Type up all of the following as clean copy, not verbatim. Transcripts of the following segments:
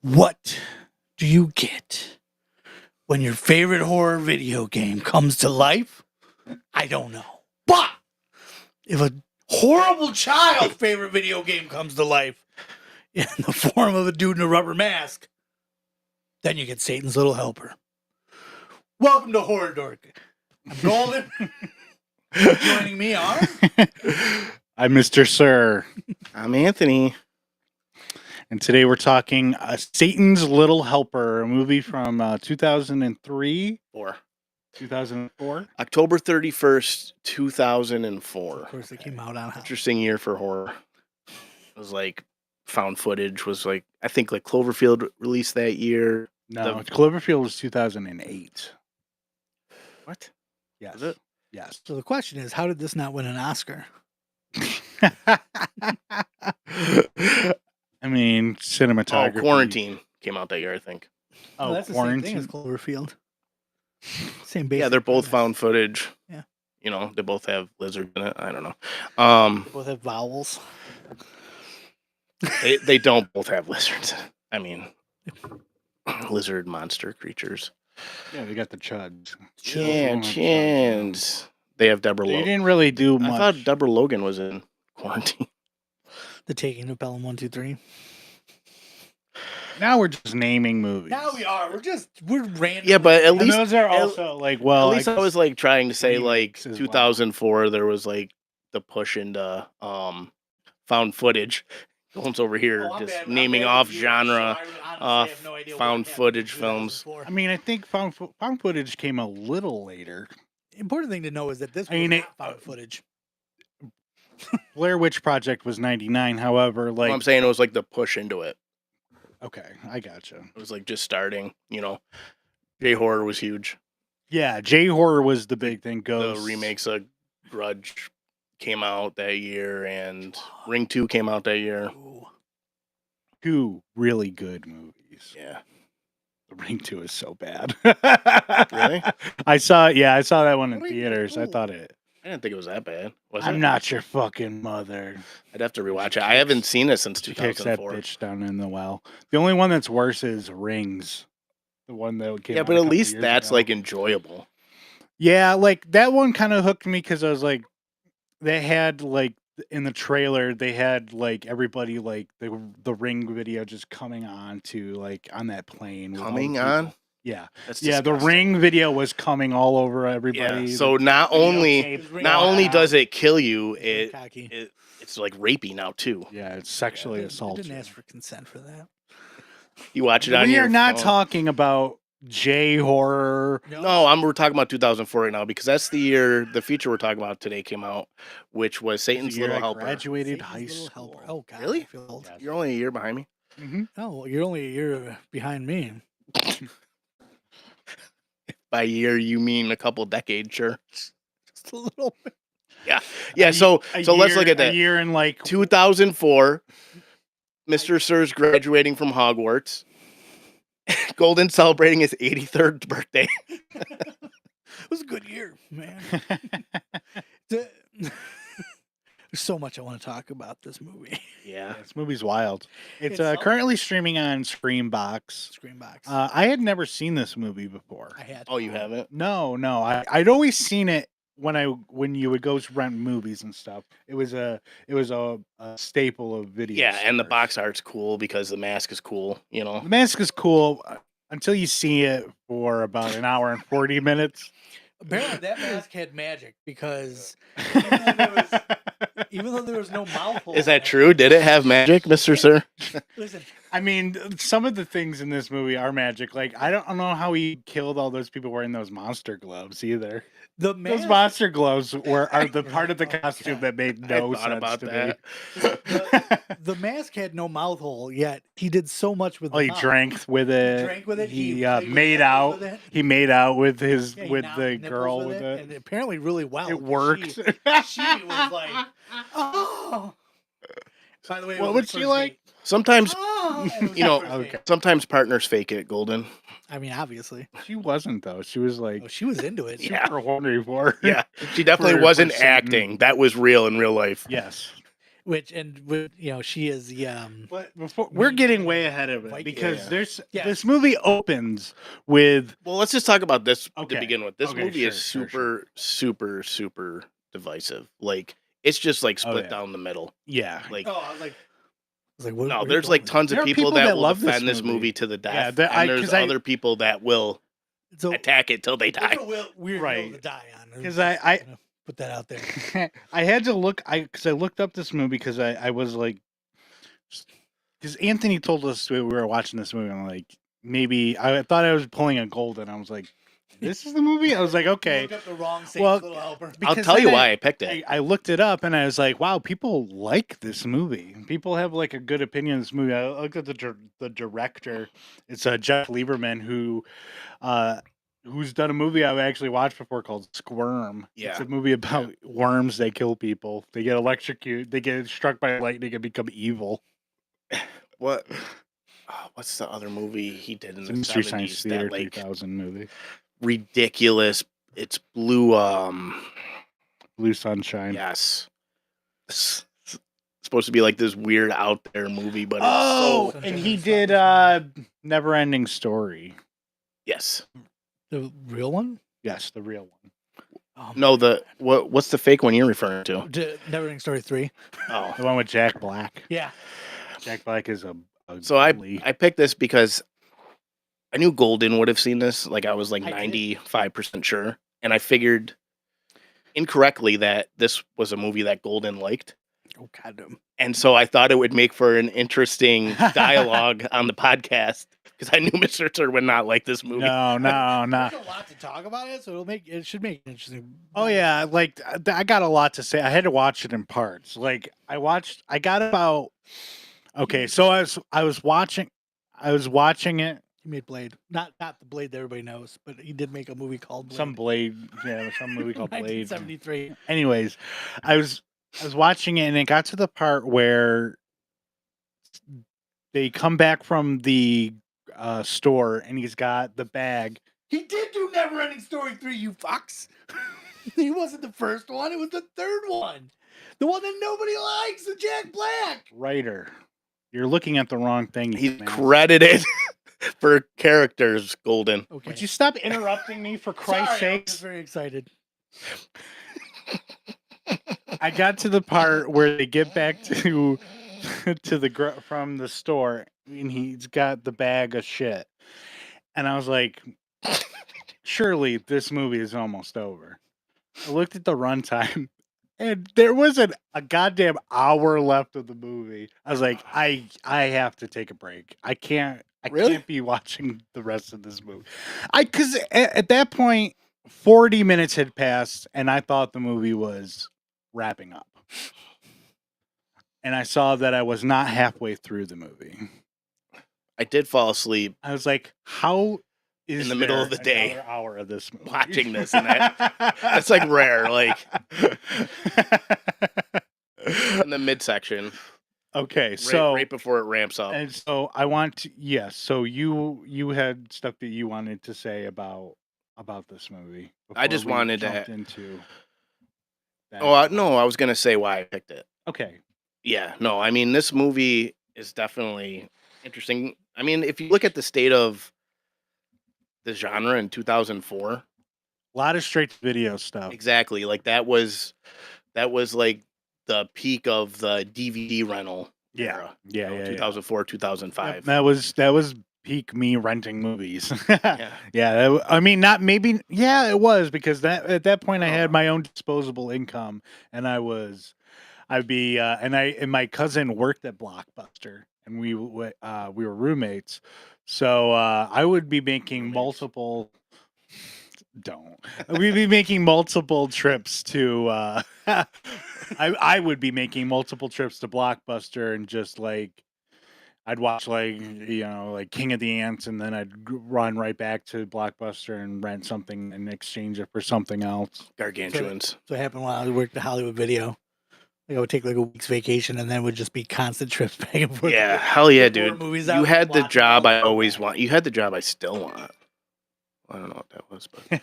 What do you get when your favorite horror video game comes to life? I don't know. But if a horrible child's favorite video game comes to life in the form of a dude in a rubber mask, then you get Satan's Little Helper. Welcome to Horror Dork. I'm Golden. Joining me are... I'm Mr. Sir. I'm Anthony. And today we're talking Satan's Little Helper, a movie from 2003? 2004? October 31st, 2004. Of course, it came out on... Interesting year for horror. It was like found footage was like, I think like Cloverfield released that year. No, Cloverfield was 2008. What? Yes. Was it? Yes. So the question is, how did this not win an Oscar? I mean, cinematography. Oh, Quarantine came out that year, I think. Oh, that's the Quarantine. same thing as Cloverfield. Same basic. Yeah, they're both premise. found footage. Yeah. You know, they both have lizards in it. I don't know. They both have vowels. They don't both have lizards. I mean, lizard monster creatures. Yeah, they got the chuds. Yeah, chins. They have Deborah They Logan. didn't really do much. I thought Deborah Logan was in Quarantine. The Taking of Pelham 1, 2, 3. Now we're just naming movies. Now we are. We're random. Yeah, but at And least those are also like, well, at least I was like trying to say like remakes as well. 2004 there was like the push into found footage. Colin's over here just naming off genre found footage films. I mean, I think found footage came a little later. Important thing to know is that this was I mean, not found footage. Blair Witch Project was 99. However, like, Well, I'm saying it was like the push into it. okay, I gotcha. It was like just starting, you know. J-horror was huge. Yeah, J-horror was the big thing. The remakes of Grudge came out that year, and Ring 2 came out that year. Ooh. Two really good movies. Yeah. The Ring 2 is so bad. Really? I saw that one in Ring theaters. I 2. thought it. I didn't think it was that bad. Was I'm it? not your fucking mother. I'd have to rewatch it. I haven't seen it since She kicks that 2004. bitch down in the well. The only one that's worse is Rings. The one that came Yeah, out but a at couple least years that's ago. like enjoyable. Yeah, like that one kind of hooked me because I was like, they had like in the trailer, they had like everybody like the Ring video just coming on to like on that plane. with all the Coming people. on? Yeah. That's Yeah, the disgusting. Ring video was coming all over everybody. Yeah. So not only videotape not going only out. does it kill you, Cocky. it's like rapey now too. Yeah, it's sexually I assaulting. didn't ask for consent for that. You watch it on We your are not phone. talking about J horror. No, we're talking about 2004 right now because that's the year the feature we're talking about today came out, which was Satan's The year Little I Helper. graduated Satan's high Little school. Helper. Oh God, Really? I feel old. You're only a year behind me. Mm-hmm. Oh, you're only a year behind me. By year, you mean a couple decades, sure. Just a little bit. Yeah. So let's look at A that. year in like 2004, Mr. Sir's graduating from Hogwarts. Golden celebrating his 83rd birthday. It was a good year, man. There's so much I want to talk about this movie. Yeah. This movie's wild. It's It's currently streaming on Screambox. Screenbox. I had never seen this movie before. I had. Oh, you haven't? No, I'd always seen it when you would go to rent movies and stuff. It was a staple of video. Yeah, and the stores. box art's cool because the mask is cool, you know. The mask is cool until you see it for about an hour and 40 minutes. Apparently, that mask had magic because even though there was no mouth hole. Is that true? Did it have magic, Mr. Sir? Listen, I mean, some of the things in this movie are magic. Like, I don't know how he killed all those people wearing those monster gloves either. the Those mask. monster gloves are the part of the costume God. that made I no thought sense about to that. me. The mask had no mouth hole, yet he did so much with Oh, the he mouth. drank with it. He drank with it. He played with made nipples out. with it. He made out with his Yeah, he with knocked the nipples girl with it. and apparently really well. It 'cause worked. She was like, oh. By the way, it What was would the she first like? date. Sometimes, Oh, and it was you the know, first date. Okay. sometimes partners fake it, Golden. I mean, obviously. She wasn't though. She was like Oh, she was into it. Yeah. super horny for. Yeah, she definitely For wasn't Satan. acting. That was real in real life. Yes. which she is the But before we're getting way ahead of it Viking. because Yeah. Yes. this movie opens with Well, let's just talk about this Okay. to begin with. This Okay, movie is sure, super, super, super divisive. Like it's just like split yeah. down the middle. yeah. Like I was like, what, no, where are you there's going like with tons There of are people people that that will love this defend this movie. movie to the death, that- and there's 'cause I- other people that will this? So attack it till they die. it's a weird Right. hill to die on. 'Cause Just I- gonna put that out there. I had to look because I looked up this movie because I was like because Anthony told us we were watching this movie and I'm like maybe I thought I was pulling a Golden. I was like, this is the movie? I was like, okay. Look up the wrong Satan's Well, Little Helper. I'll because tell then you why I picked it. I looked it up and I was like, wow, people like this movie. People have like a good opinion of this movie. I looked at the director. It's Jeff Lieberman who's done a movie I've actually watched before called Squirm. Yeah. It's a movie about worms. They kill people. They get electrocuted. They get struck by lightning and become evil. What? What's the other movie he did in It's a the Mystery Science 70s? Theater That like 3000 movie. ridiculous. It's blue. Blue Sunshine. Yes. It's supposed to be like this weird out there movie, but it's Oh, so and he did Never Ending Story. yes. The real one? Yes, the real one. Oh, No, what's the fake one you're referring to? Neverending Story 3. Oh, The one with Jack Black. Yeah. Jack Black is a so I bully. picked this because I knew Golden would have seen this. Like I was like I did. 95% sure, and I figured incorrectly that this was a movie that Golden liked. Oh, God. And so I thought it would make for an interesting dialogue on the podcast because I knew Mr. Tur would not like this movie. No. There's a lot to talk about it, so it should make it interesting. Oh yeah, like I got a lot to say. I had to watch it in parts. Like I got about okay. So I was watching it. He made Blade. Not the Blade that everybody knows, but he did make a movie called Blade. Some Blade, yeah, some movie called Blade. 1973. Anyways, I was watching it and it got to the part where they come back from the store and he's got the bag. He did do Neverending Story 3, you fucks. He wasn't the first one. It was the third one. The one that nobody likes, the Jack Black. Writer, you're looking at the wrong thing. He's man. credited for characters, Golden. Okay. Would you stop interrupting me for Christ's Sorry, I'm just sakes? very excited. I got to the part where they get back to from the store and he's got the bag of shit. And I was like, surely this movie is almost over. I looked at the runtime and there wasn't a goddamn hour left of the movie. I was like, I have to take a break. I can't Really? be watching the rest of this movie. Because at that point, 40 minutes had passed and I thought the movie was wrapping up. And I saw that I was not halfway through the movie. I did fall asleep I was like, how is In the middle there of the day another hour of this movie? watching this, and that's like rare. Like in the midsection, okay, right, so right before it ramps up. and so I want to, yes. So you had stuff that you wanted to say about this movie. I just before we wanted to jumped into. That. Oh no, I was gonna say why I picked it. Okay. Yeah, no, I mean this movie is definitely interesting. I mean, if you look at the state of the genre in 2004, A lot of straight to video stuff. exactly, like that was like the peak of the DVD rental Yeah. era. Yeah, you know, yeah, 2004, 2005. That was peak me renting movies. Yeah. Yeah, I mean, not maybe. Yeah, it was because at that point I had Oh. my own disposable income, and and my cousin worked at Blockbuster, and we were roommates, so I would be making Roommates. multiple. We'd be making multiple trips to. I would be making multiple trips to Blockbuster and just like. I'd watch like King of the Ants, and then I'd run right back to Blockbuster and rent something and exchange it for something else. Gargantuans. So it happened while I worked at Hollywood Video. Like I would take like a week's vacation, and then it would just be constant trips back and forth. Yeah, hell yeah, Horror dude. movies You out, had the watch job all I the always time. want. You had the job I still want. I don't know what that was, but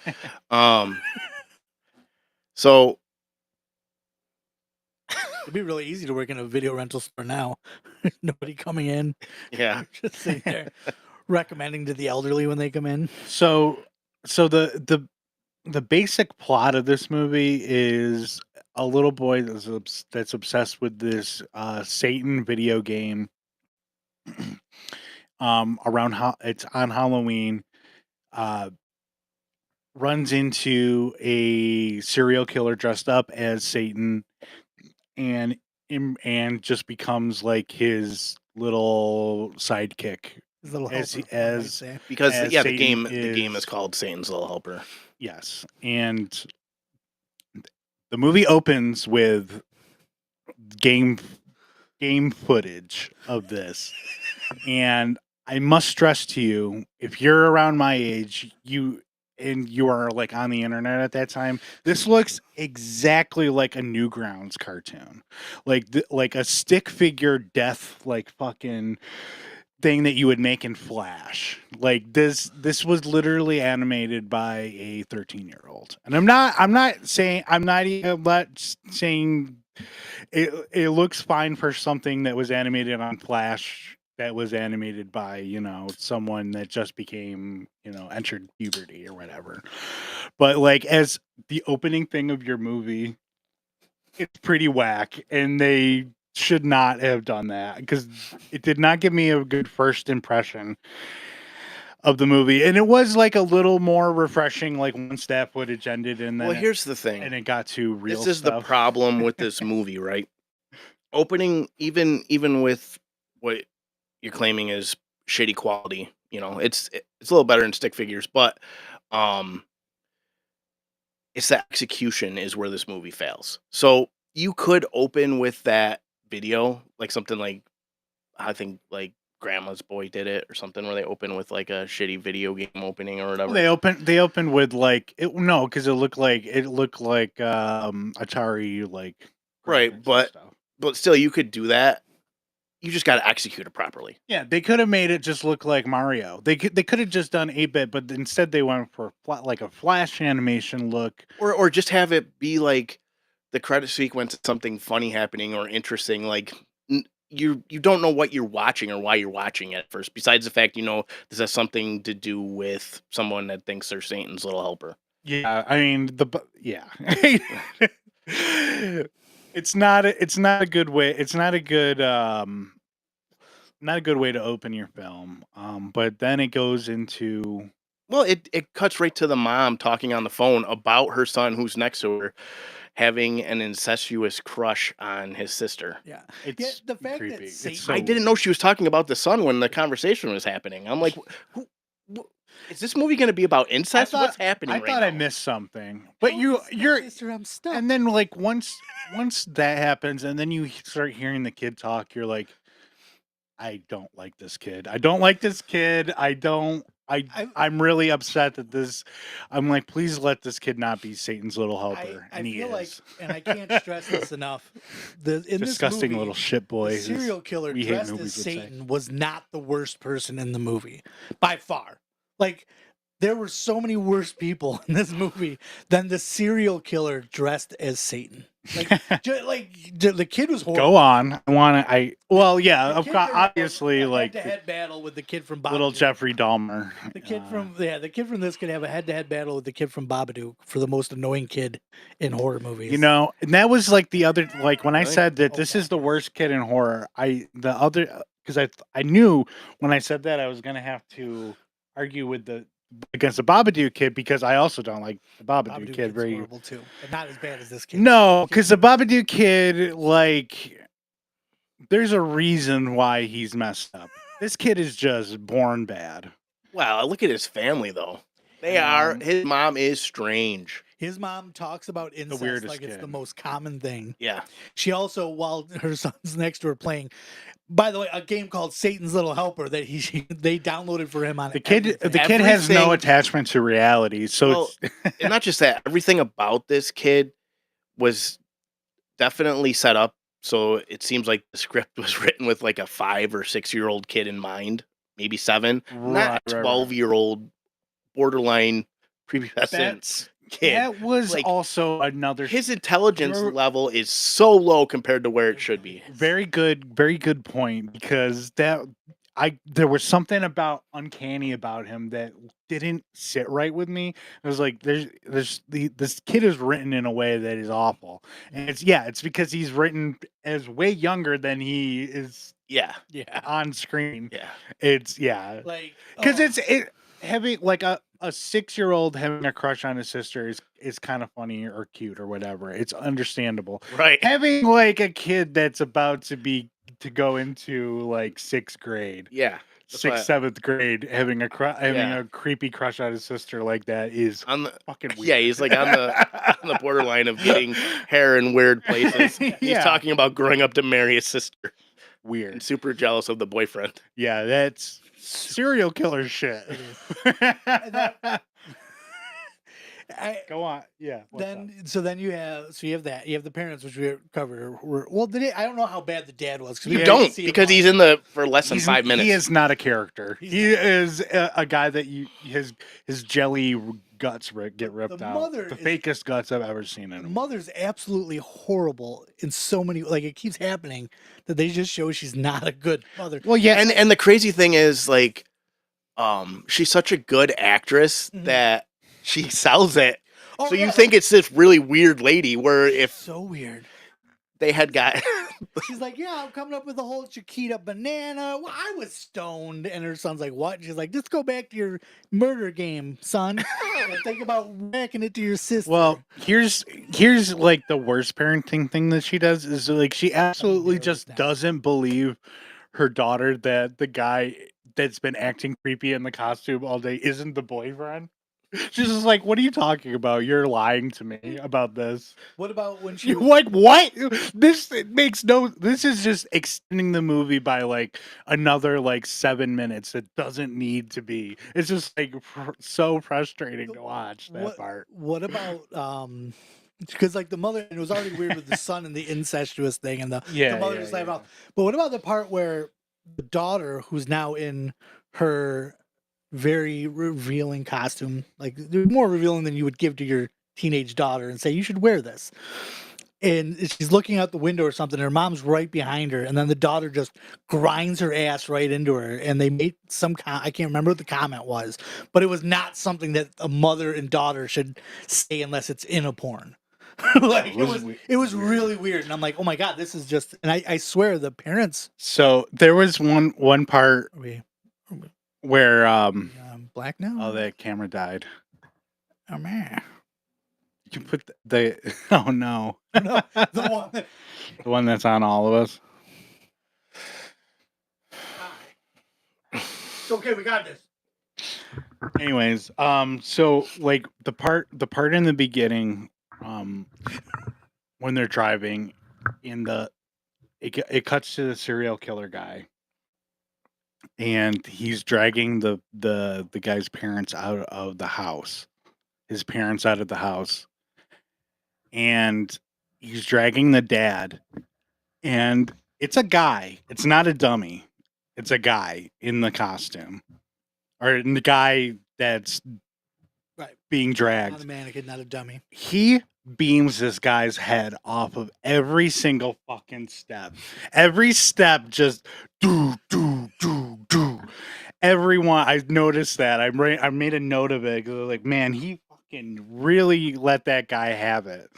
so It'd be really easy to work in a video rental store now. Nobody coming in, Yeah. just sitting there recommending to the elderly when they come in. So the basic plot of this movie is a little boy that's obsessed with this Satan video game. It's on Halloween. Runs into a serial killer dressed up as Satan, and just becomes like his little sidekick. His little As helper, he- one might as- say. Because As the Satan game is is- called Satan's Little Helper. Yes, and the movie opens with game footage of this, and I must stress to you, if you're around my age, you are like on the internet at that time, this looks exactly like a Newgrounds cartoon, like a stick figure death, like fucking thing that you would make in Flash. Like this was literally animated by a 13-year-old. And I'm not saying it looks fine for something that was animated on Flash, that was animated by, someone that just became, entered puberty or whatever. But like as the opening thing of your movie, it's pretty whack, and they should not have done that because it did not give me a good first impression of the movie. And it was like a little more refreshing, like once that footage ended, and then Well, here's the thing. it got to real This is the stuff. problem with this movie, right? Opening, even with what you're claiming is shitty quality, it's a little better than stick figures, but it's the execution is where this movie fails. So you could open with that video, like something like, I think like Grandma's Boy did it or something, where they open with like a shitty video game opening or whatever. They opened with like because it looked like Atari, like Right, graphics and but stuff. But still, you could do that. You just got to execute it properly. Yeah, they could have made it just look like Mario. They could have just done 8-bit, but instead they went for like a Flash animation look. Or just have it be like the credit sequence, something funny happening or interesting. Like you don't know what you're watching or why you're watching it at first. Besides the fact this has something to do with someone that thinks they're Satan's little helper. Yeah, I mean it's not a good way. It's not a good way to open your film. But then it goes into Well, it cuts right to the mom talking on the phone about her son who's next to her having an incestuous crush on his sister. Yeah. it's the fact creepy. that It's Satan, so I didn't know she was talking about the son when the conversation was happening. I'm like, is this movie going to be about incest? What's happening I right thought now? I missed something. But you're sister, I'm stuck. and then like once that happens, and then you start hearing the kid talk, you're like, I don't like this kid. I don't like this kid. I'm really upset that this. I'm like, please let this kid not be Satan's little helper. I And he feel like, is. and I can't stress this enough. In Disgusting this movie, little shit boy. the serial killer we hate dressed as movies would say. Satan was not the worst person in the movie by far. Like there were so many worse people in this movie than the serial killer dressed as Satan. Like, the kid was horrible. Go on. Well, yeah, The of kid course, could have obviously, a like head-to-head battle with the kid from Babadook. little Jeffrey Dahmer. The kid from this could have a head-to-head battle with the kid from Babadook for the most annoying kid in horror movies. And that was like the other, like when I Really? said that this is the worst kid in horror. Because I knew when I said that I was gonna have to argue against the Babadook kid, because I also don't like the Babadook kid kid's very. horrible too, but not as bad as this kid. No, because the Babadook kid, like, there's a reason why he's messed up. This kid is just born bad. Wow, look at his family though. His mom is strange. His mom talks about incest weirdest like it's the kid. most common thing. Yeah. She also, while her son's next to her playing, by the way, a game called Satan's Little Helper that they downloaded for him on The kid everything. has no Everything- attachment to reality, so Well, and not just that, everything about this kid was definitely set up. So it seems like the script was written with like a 5 or 6-year-old kid in mind, maybe 7, not a Right. 12-year-old borderline prepubescent. kid. That was Like, also another his intelligence You're- level is so low compared to where it should be. very good point, because there was something about uncanny about him that didn't sit right with me. It was like this kid is written in a way that is awful, and it's because he's written as way younger than he is Yeah, Yeah. on screen. yeah. It's Like, because oh, having like a 6-year-old having a crush on his sister is kind of funny or cute or whatever. It's understandable. Right. Having like a kid that's about to go into like 6th grade, Yeah. That's why- 7th grade, having Yeah. a creepy crush on his sister like that is On the fucking weird. Yeah, he's like on the borderline of getting hair in weird places. He's Yeah. talking about growing up to marry his sister and weird. super jealous of the boyfriend. Yeah, that's serial killer shit. Go on. Yeah. what's up? then you have you have the parents, which we covered. Well, I don't know how bad the dad was You Yeah, don't, because he's in the for less than 5 minutes. He is not a character. He's He not. is a guy that his jelly guts get ripped the out. mother The is- fakest guts I've ever seen in The him. mother's absolutely horrible in so many. Like, it keeps happening that they just show she's not a good mother. Well, yeah, And the crazy thing is, like, she's such a good actress Mhm. that she sells it. Oh, So you yeah, think it's this really weird lady, where if so weird. they had got She's like, yeah, I'm coming up with a whole Chiquita banana. Well, I was stoned. And her son's like, what? And she's like, just go back to your murder game, son. And think about whacking it to your sister. well, here's like the worst parenting thing that she does is like she absolutely narrows just down. doesn't believe her daughter that the guy that's been acting creepy in the costume all day isn't the boyfriend. She's just like, what are you talking about? You're lying to me about this. What about when she You're was, like, what? This makes no. This is just extending the movie by like another like 7 minutes. It doesn't need to be. It's just like so frustrating to watch that part. What about because like the mother, it was already weird with the son and the incestuous thing, and the mother just like, yeah. but what about the part where the daughter, who's now in her very revealing costume, like more revealing than you would give to your teenage daughter, and say you should wear this, and she's looking out the window or something, and her mom's right behind her, and then the daughter just grinds her ass right into her, and they made some I can't remember what the comment was, but it was not something that a mother and daughter should say unless it's in a porn. Like, it was really weird, and I'm like, oh my god, this is just, and I swear the parents, So there was one part are we where black now? oh, that camera died. Oh man. You put the oh no, No, the one that, the one that's on all of us. it's okay, we got this. Anyways, so like the part in the beginning, when they're driving it cuts to the serial killer guy, and he's dragging the guy's parents out of the house, his parents out of the house, and he's dragging the dad, and it's a guy, it's not a dummy, it's a guy in the costume, or in the guy that's Right. being Not dragged. a mannequin, not a dummy. He beams this guy's head off of every single fucking step. Every step just do. Everyone, I noticed that. I made a note of it because I was like, man, he fucking really let that guy have it.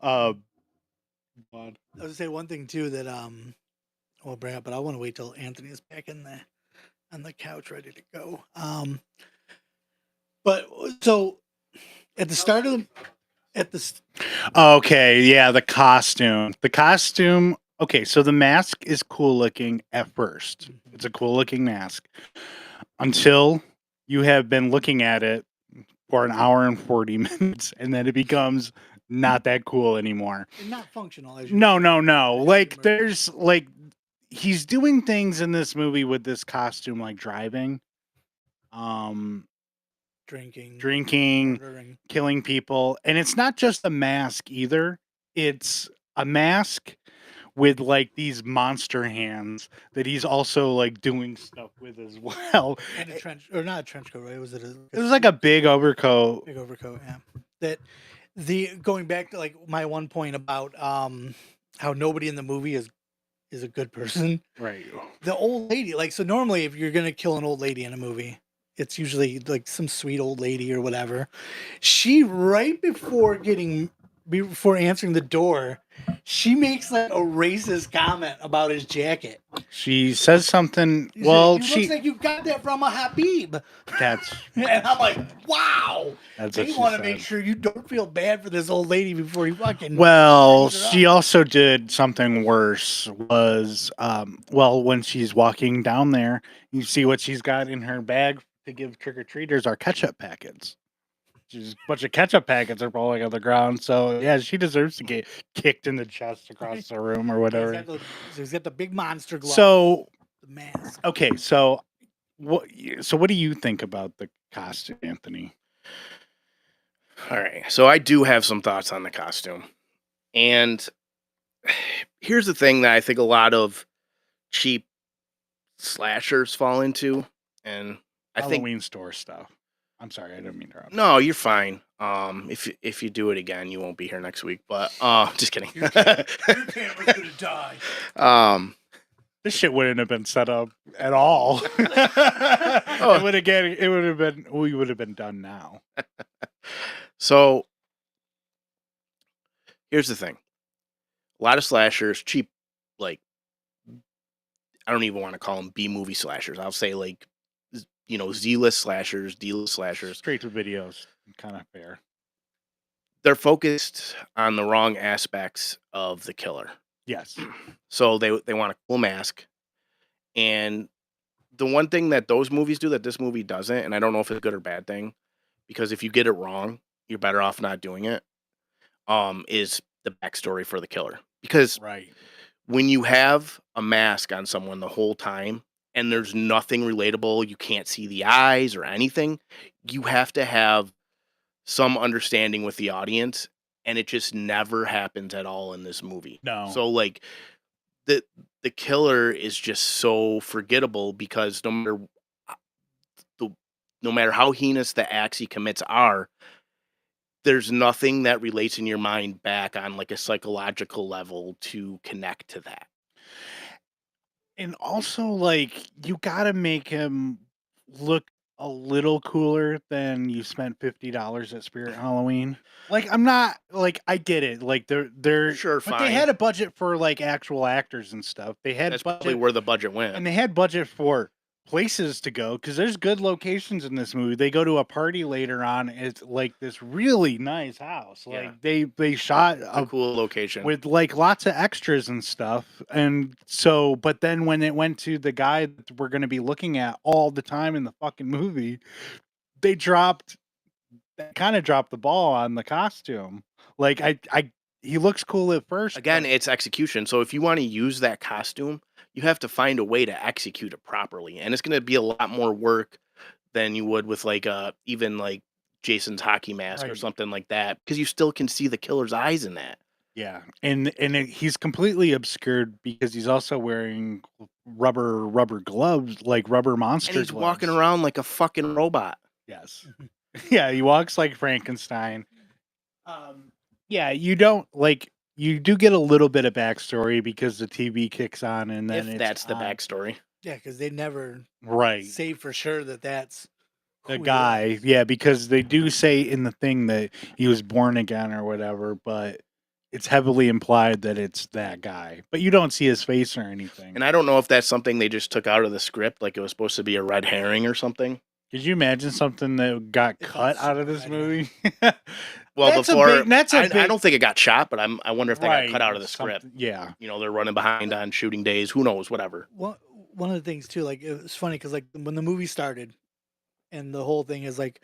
God. I was gonna say one thing too that I'll bring up, but I want to wait till Anthony is back on the couch ready to go. But so at the start of Okay, yeah, the costume. Okay, so the mask is cool looking at first. It's a cool looking mask until you have been looking at it for an hour and 40 minutes, and then it becomes not that cool anymore. not functional as you No. As Like you there's like he's doing things in this movie with this costume, like driving, drinking, murdering. killing people, and it's not just a mask either. It's a mask with like these monster hands that he's also like doing stuff with as well. And a trench, or not a trench coat, right? Was it? It was like a big overcoat. big overcoat. Yeah. That the going back to like my one point about how nobody in the movie is a good person. Right. The old lady, like, so normally if you're gonna kill an old lady in a movie, it's usually like some sweet old lady or whatever. She right before answering the door, she makes like a racist comment about his jacket. She says something. She said, Well, "You she looks like you got that from a Habib." that's And I'm like, wow. that's They what she want to make said. sure you don't feel bad for this old lady before you fucking. Well, brings her she up. also did something worse. Was well, when she's walking down there, you see what she's got in her bag to give trick or treaters are ketchup packets. Just a bunch of ketchup packets are falling on the ground. So yeah, she deserves to get kicked in the chest across the room or whatever. He's got the big monster glove. So the mask. okay, so what do you think about the costume, Anthony? All right. So I do have some thoughts on the costume. And here's the thing that I think a lot of cheap slashers fall into. And I think Halloween store stuff. I'm sorry, I didn't mean to interrupt. no, you're fine. If you do it again, you won't be here next week. But just kidding. Your camera's gonna die. This shit wouldn't have been set up at all. Oh. We would have been done now. So here's the thing. A lot of slashers, cheap, like, I don't even want to call them B movie slashers. I'll say like, Z-list slashers, D-list slashers. Straight to videos, kind of fair. They're focused on the wrong aspects of the killer. Yes. So they want a cool mask. And the one thing that those movies do that this movie doesn't, and I don't know if it's a good or bad thing, because if you get it wrong, you're better off not doing it, is the backstory for the killer. Because Right. when you have a mask on someone the whole time and there's nothing relatable, you can't see the eyes or anything, you have to have some understanding with the audience, and it just never happens at all in this movie. No. So like the killer is just so forgettable because no matter how heinous the acts he commits are, there's nothing that relates in your mind back on like a psychological level to connect to that. And also, like, you gotta make him look a little cooler than you spent $50 at Spirit Halloween. Like, I'm not like I get it. Like they're Sure, but fine. they had a budget for like actual actors and stuff. They had That's budget probably where the budget went. and they had budget for places to go because there's good locations in this movie. They go to a party later on. It's like this really nice house. Yeah. Like they shot a cool location. with like lots of extras and stuff. And so, but then when it went to the guy that we're going to be looking at all the time in the fucking movie, they kind of dropped the ball on the costume. Like he looks cool at first. Again, but it's execution. So if you want to use that costume, you have to find a way to execute it properly. And it's going to be a lot more work than you would with like even like Jason's hockey mask or Right. something like that, because you still can see the killer's eyes in that. yeah, and he's completely obscured because he's also wearing rubber gloves, like rubber monster And he's gloves. walking around like a fucking robot. Yes. Yeah, he walks like Frankenstein. Yeah, you don't like you do get a little bit of backstory because the TV kicks on and then If it's that's the on. backstory. Yeah, because they never Right. say for sure that that's The who he guy, is. yeah, because they do say in the thing that he was born again or whatever, but it's heavily implied that it's that guy. But you don't see his face or anything. And I don't know if that's something they just took out of the script, like it was supposed to be a red herring or something. Could you imagine something that got It cut does out of seem this red movie? Well, That's a before big- that's a I big- don't think it got shot, but I wonder if they Right, got cut out of the script. something- Yeah. They're running behind on shooting days. Who knows? Whatever. One of the things too, like it was funny because like when the movie started, and the whole thing is like,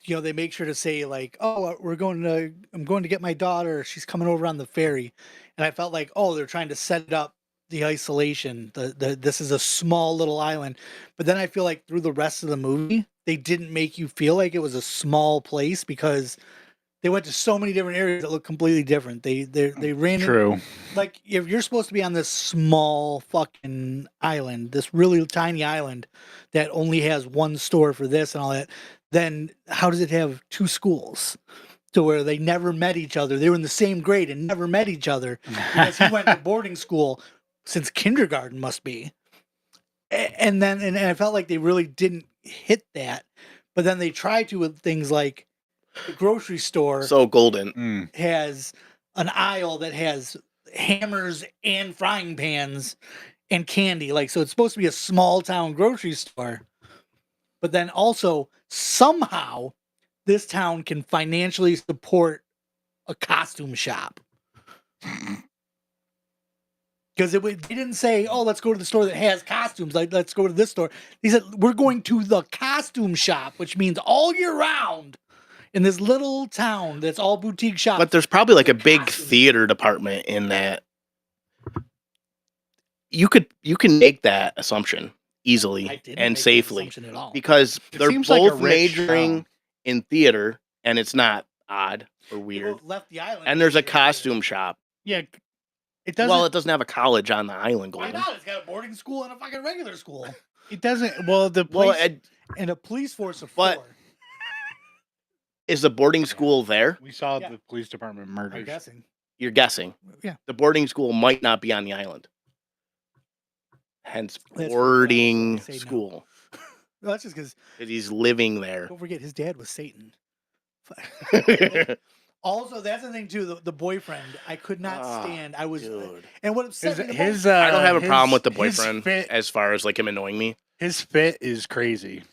they make sure to say like, oh, I'm going to get my daughter. She's coming over on the ferry, and I felt like, oh, they're trying to set up the isolation. This is a small little island, but then I feel like through the rest of the movie, they didn't make you feel like it was a small place because They went to so many different areas that look completely different. They ran in, True. like if you're supposed to be on this small fucking island, this really tiny island that only has one store for this and all that, then how does it have two schools to where they never met each other? They were in the same grade and never met each other because he went to boarding school since kindergarten, must be. And I felt like they really didn't hit that, but then they tried to with things like the grocery store So Golden, Mm. has an aisle that has hammers and frying pans and candy. Like, so it's supposed to be a small town grocery store. But then also, somehow, this town can financially support a costume shop. Because they didn't say, oh, let's go to the store that has costumes. Like, let's go to this store. He said, we're going to the costume shop, which means all year round in this little town that's all boutique shops. but there's probably like a big Costume. theater department in that. You can make that assumption I easily didn't and make that safely assumption at all. because It they're seems like a both rich majoring town. in theater, and it's not odd or They weird. both left the island. And there's a to go to theater. costume shop. Yeah, it doesn't. Well, it doesn't have a college on the island, Why Golden. not? It's got a boarding school and a fucking regular school it doesn't. Well, the Well, place and a police force of But- 4. is the boarding school there? we saw Yeah. the police department I'm murders. guessing. You're guessing. Yeah. The boarding school might not be on the island. Hence, That's boarding what I say no. school. Well, that's just because 'Cause he's living there. don't forget his dad was Satan. Also, that's the thing too. The boyfriend, I could not Ah, stand. I was, Dude. and what upset me the most, I don't have a problem with the his boyfriend fit- as far as like him annoying me. His fit is crazy.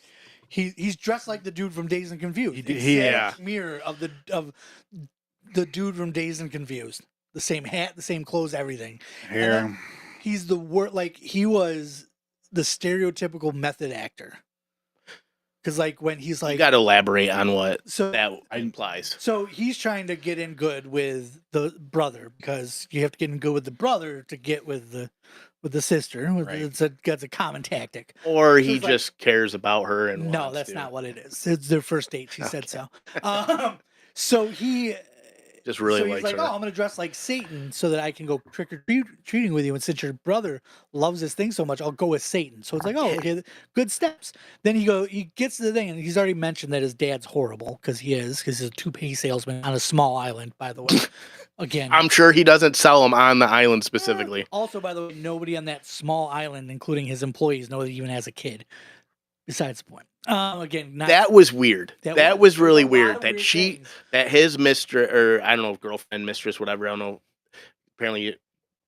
he's dressed like the dude from Dazed and Confused. He Exact is. mirror of the dude from Dazed and Confused. The same hat, the same clothes, everything. Here, He's the word, like he was the stereotypical method actor. Because like when he's You like, got to elaborate on what so that implies. so he's trying to get in good with the brother because you have to get in good with the brother to get with the sister. Right. That's a common tactic. Or So he it's like- just cares about her and No, wants that's to. not what it is. It's their first date. She said so. So he Just really so he's likes like, her. oh, I'm gonna dress like Satan so that I can go trick or treating with you. And since your brother loves this thing so much, I'll go with Satan. So it's like, oh, okay, good steps. Then he gets to the thing, and he's already mentioned that his dad's horrible because he's a toupee salesman on a small island, by the way. Again, I'm sure he doesn't sell them on the island specifically. also, by the way, nobody on that small island, including his employees, know that he even has a kid. Besides the point. Again, not, That was weird. That was there's really a lot weird. of That she, things. that his mistress, or I don't know, girlfriend, mistress, whatever. I don't know. Apparently,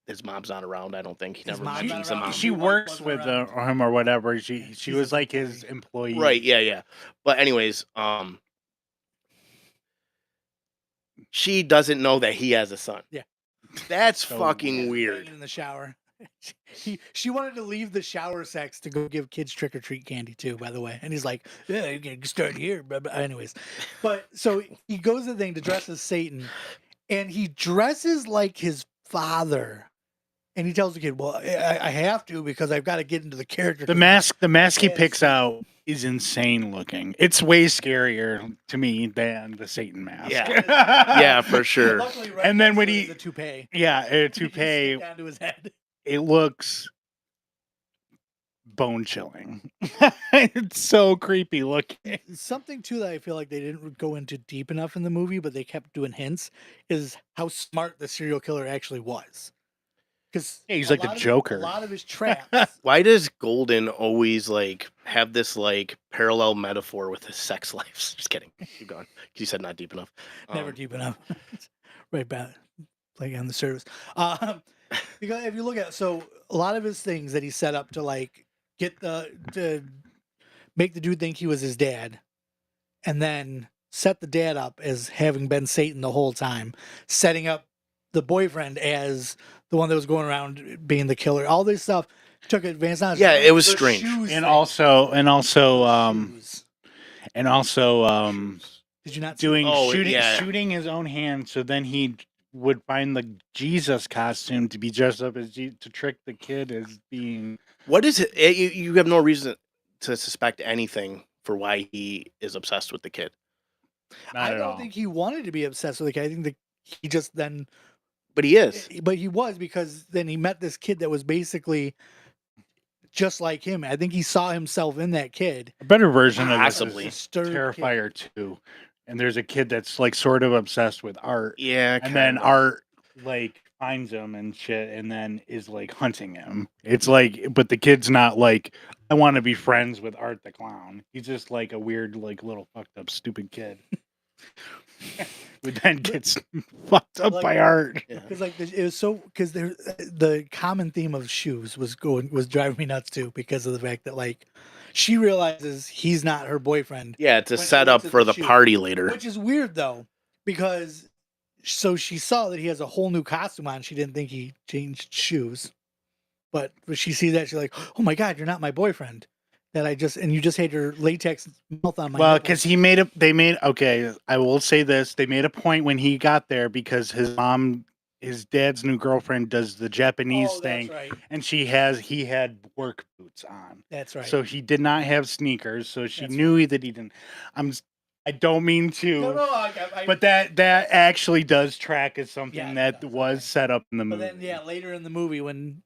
his mom's not around. I don't think he His never mom's not mentions the around. mom. she One works wasn't with around. him or whatever. She He's was his like his employee. Right? Yeah. But anyways, she doesn't know that he has a son. Yeah. That's So fucking weird. In the shower. She wanted to leave the shower sex to go give kids trick or treat candy too, by the way. And he's like, yeah, you can start here. But anyways, but so he goes to the thing to dress as Satan, and he dresses like his father. And he tells the kid, well, I have to because I've got to get into the character. The mask he Yes. picks out is insane looking. It's way scarier to me than the Satan mask. Yeah. Yeah, for sure. Luckily, right And then next when to it he- is a toupee. Yeah, a You can toupee. stick onto his head. It looks bone chilling. It's so creepy looking. Something too that I feel like they didn't go into deep enough in the movie, but they kept doing hints, is how smart the serial killer actually was. Because Yeah, he's like the Joker. A lot of his traps. Why does Golden always like have this like parallel metaphor with his sex life? Just kidding. Keep going. You said not deep enough. Never deep enough. Right back, playing on the service. Because if you look at so a lot of his things that he set up to like to make the dude think he was his dad, and then set the dad up as having been Satan the whole time, setting up the boyfriend as the one that was going around being the killer. All this stuff took advantage. Not Yeah, it was the strange. shoes And thing. also Shoes. Did you not see doing Oh, yeah. shooting his own hand, so then he would find the Jesus costume to be dressed up as to trick the kid as being. What is it? You have no reason to suspect anything for why he is obsessed with the kid. Not I at don't all. think he wanted to be obsessed with the kid. I think that he just then, But he is. but he was, because then he met this kid that was basically just like him. I think he saw himself in that kid. A better version of this Possibly. is Disturbed kid. Terrifier 2. And there's a kid that's like sort of obsessed with Art. Yeah, And then kinda. Art like finds him and shit and then is like hunting him. It's like, but the kid's not like, I want to be friends with Art the clown. He's just like a weird, like little fucked up stupid kid. Who then gets fucked up Like- by Art. Yeah. Because like it was so, because the common theme of shoes was driving me nuts too, because of the fact that like she realizes he's not her boyfriend, Yeah, it's a When she setup looks at for the the shoe. party later. which is weird though, because so she saw that he has a whole new costume on. She didn't think he changed shoes, but when she sees that, she's like, "Oh my god, you're not my boyfriend." That I just, and you just had your latex mouth on my. Well, nipple." because okay, I will say this. They made a point when he got there because his dad's new girlfriend does the Japanese Oh, thing. That's right. And he had work boots on. That's right. So he did not have sneakers. So she That's knew that he didn't. I don't mean to, no, but that actually does track as something Yeah, it that does, was okay. set up in the But movie. then, yeah, later in the movie when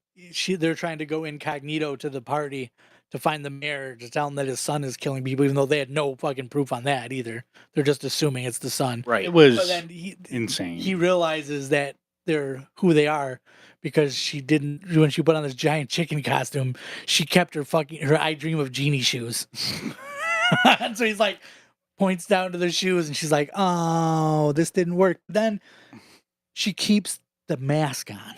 they're trying to go incognito to the party to find the mayor to tell him that his son is killing people, even though they had no fucking proof on that either. They're just assuming it's the son. Right. It was But then insane. he realizes that they're who they are because she didn't, when she put on this giant chicken costume, she kept her I Dream of Genie shoes. And so he's like, points down to the shoes and she's like, oh, this didn't work. Then she keeps the mask on.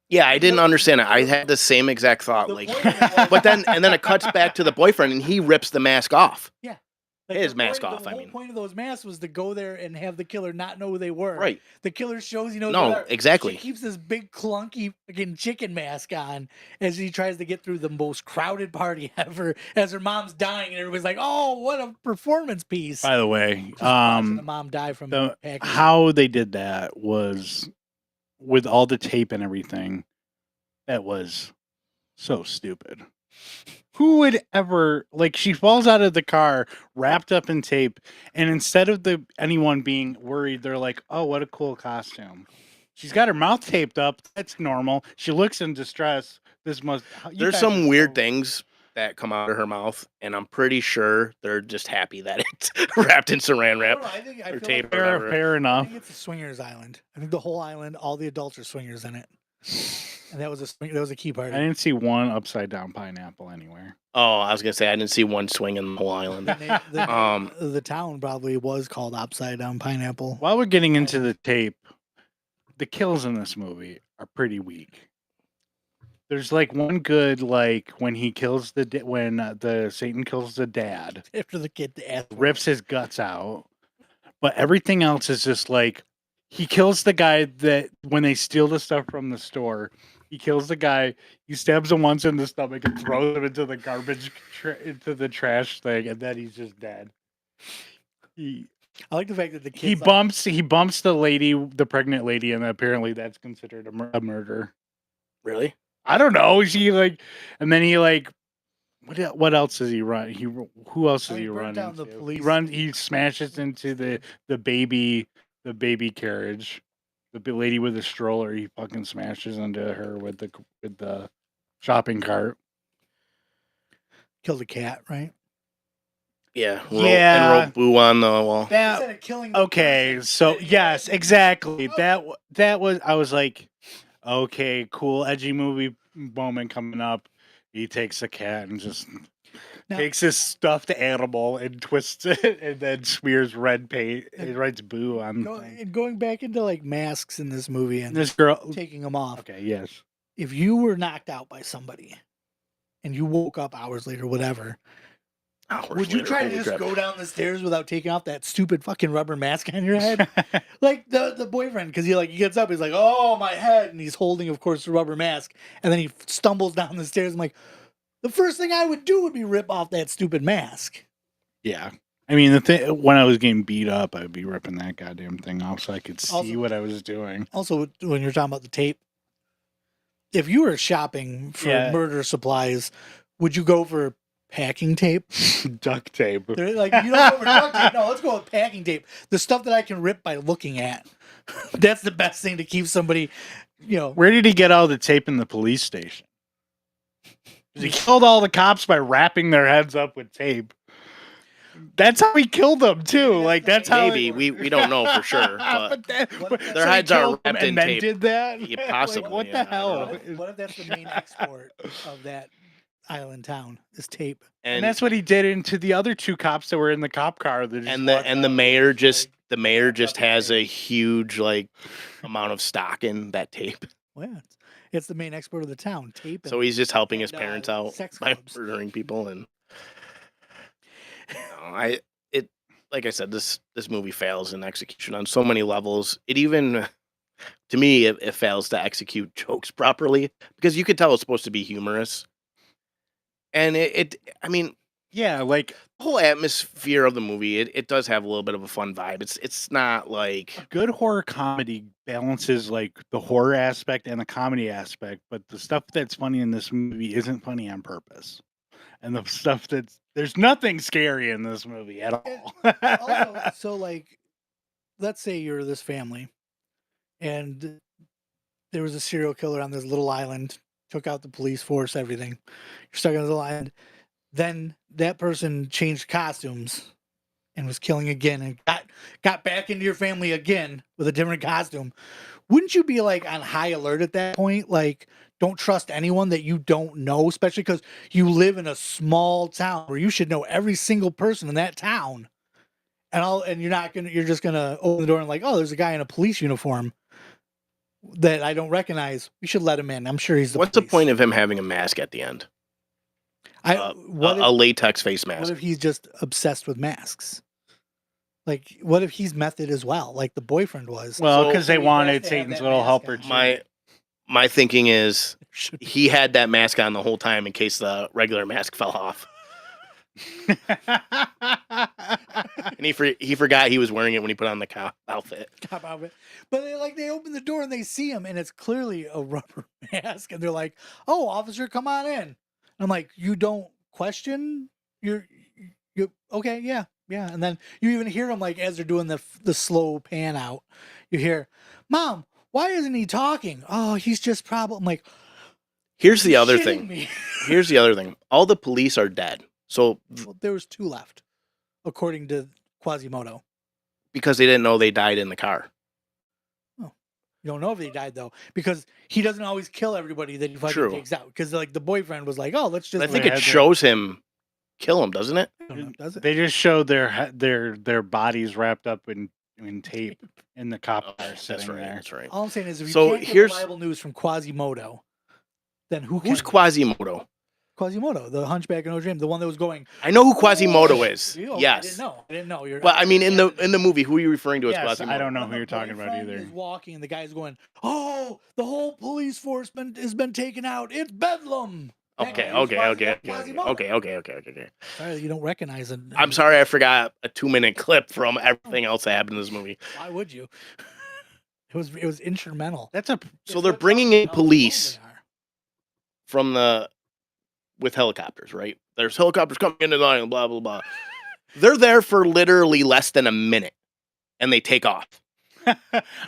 Yeah, I didn't understand it. I had the same exact thought. The Like, point of it was- but then it cuts back to the boyfriend, and he rips the mask off. Like, his the mask point- off, The I whole mean. point of those masks was to go there and have the killer not know who they were. Right. The killer shows who knows No, who they are. exactly. She keeps this big clunky fucking chicken mask on as he tries to get through the most crowded party ever. As her mom's dying, and everybody's like, "Oh, what a performance piece!" By the way, Just watching the mom die from packaging. how they did that was with all the tape and everything. That was so stupid. Who would ever, like, she falls out of the car wrapped up in tape, and instead of anyone being worried, they're like, "Oh, what a cool costume." She's got her mouth taped up. That's normal. She looks in distress. This must. There's some weird things that come out of her mouth, and I'm pretty sure they're just happy that it's wrapped in saran I wrap don't know, I think I or feel tape like, or whatever. Fair I enough. think it's a swingers island. I think the whole island, all the adults are swingers in it, and that was a key party. I didn't see one upside down pineapple anywhere. Oh, I was gonna say I didn't see one swing in the whole island. The town probably was called Upside Down Pineapple. While we're getting into the tape, the kills in this movie are pretty weak. There's like one good, like when he kills when the Satan kills the dad, After the kid asked, rips his guts out, but everything else is just like he kills the guy that when they steal the stuff from the store. He kills the guy. He stabs him once in the stomach and throws him into the garbage, into the trash thing, and then he's just dead. I like the fact that the kid He bumps the lady, the pregnant lady, and apparently that's considered a murder. Really? I don't know. She like, and then he like, what else does he run? Who else does he he burnt run down the into? police. He smashes into the baby carriage. The lady with the stroller, he fucking smashes into her with the shopping cart. killed a cat, right? Yeah. Yeah. And wrote "boo" on the wall. Instead of killing the Okay, person, so that he yes, had- exactly. Oh. That was. I was like, okay, cool, edgy movie moment coming up. He takes a cat and just Now- takes his stuffed animal and twists it, and then smears red paint. It writes "boo" on the thing. and going back into like masks in this movie and This girl. taking them off. Okay, yes. If you were knocked out by somebody and you woke up hours later, whatever, Hours would you later, try to holy just crap. go down the stairs without taking off that stupid fucking rubber mask on your head? Like the boyfriend, because he gets up, he's like, "Oh, my head," and he's holding, of course, the rubber mask, and then he stumbles down the stairs. I'm like, the first thing I would do would be rip off that stupid mask. Yeah. I mean, the thing when I was getting beat up, I'd be ripping that goddamn thing off so I could see Also- what I was doing. Also, when you're talking about the tape, if you were shopping for Yeah. murder supplies, would you go for packing tape. Duct tape. They're like, you don't go for duct tape. No, let's go with packing tape. The stuff that I can rip by looking at. That's the best thing to keep somebody, Where did he get all the tape in the police station? 'Cause he killed all the cops by wrapping their heads up with tape. That's how he killed them too. Like that's how. Maybe we don't know for sure, but What- their so he heads are killed them wrapped in and then tape. did that. Yeah, Like, possibly, what yeah, the I don't hell? know. what if that's the main export of that island town? Is tape. And that's what he did into the other two cops that were in the cop car. That just and the walked and the out. mayor just like, the mayor wrapped just up in has tape. a huge like amount of stock in that tape. Well, yeah, it's the main export of the town. Tape. So he's just helping his and, parents out sex by clubs. murdering people, and it like I said, this movie fails in execution on so many levels. It even to me it fails to execute jokes properly because you could tell it's supposed to be humorous, and I mean Yeah, like the whole atmosphere of the movie it does have a little bit of a fun vibe. It's not like a good horror comedy balances like the horror aspect and the comedy aspect, but the stuff that's funny in this movie isn't funny on purpose. And the stuff there's nothing scary in this movie at all. Also, so like, let's say you're this family, and there was a serial killer on this little island, took out the police force, everything. You're stuck on this little island. Then that person changed costumes and was killing again, and got back into your family again with a different costume. Wouldn't you be like on high alert at that point? Like, don't trust anyone that you don't know, especially because you live in a small town where you should know every single person in that town. And you're just gonna open the door and like, oh, there's a guy in a police uniform that I don't recognize. We should let him in. I'm sure he's the what's police. the point of him having a mask at the end? A latex face What mask. if he's just obsessed with masks? Like, what if he's method as well, like the boyfriend was? Well, So- because they So he wanted has to have Satan's that little mask helper. on. too. My thinking is Should be. he had that mask on the whole time in case the regular mask fell off, and he forgot he was wearing it when he put on the cop outfit. Cop outfit. But they open the door and they see him, and it's clearly a rubber mask, and they're like, "Oh, officer, come on in." And I'm like, "You don't question? You okay? Yeah, yeah." And then you even hear him like as they're doing the slow pan out, you hear, "Mom, why isn't he talking? Oh, he's just probably." I'm like, Here's the "You're other shitting thing. me." Here's the other thing. All the police are dead. So Well, there was 2 left, according to Quasimodo. because they didn't know they died in the car. You don't know if they died though, because he doesn't always kill everybody that he fucking True. takes out. Because like the boyfriend was like, "Oh, let's just." I think they it had shows him kill him, doesn't it? I don't know, does it? They just showed their bodies wrapped up in tape in the cop Oh, car that's sitting right. there. That's right. All I'm saying is, if you So can't get here's- reliable news from Quasimodo, then Who's can? Quasimodo? Quasimodo, the Hunchback of Notre Dame, the one that was going. I know who Quasimodo is. "Oh, I Yes. didn't know. You're. But I mean, in the movie, who are you referring to as Yes, Quasimodo? I don't know When who the you're talking about boyfriend either. Is walking, and the guy's going, "Oh, the whole police force has been taken out. It's bedlam." That Okay, guy was okay. Quasimodo. Sorry, you don't recognize it. I'm sorry, I forgot a 2-minute clip from everything else that happened in this movie. Why would you? It was instrumental. That's a So It's they're what bringing tells in you how strong police they are. from with helicopters, right? There's helicopters coming into the island, blah blah blah. They're there for literally less than a minute, and they take off.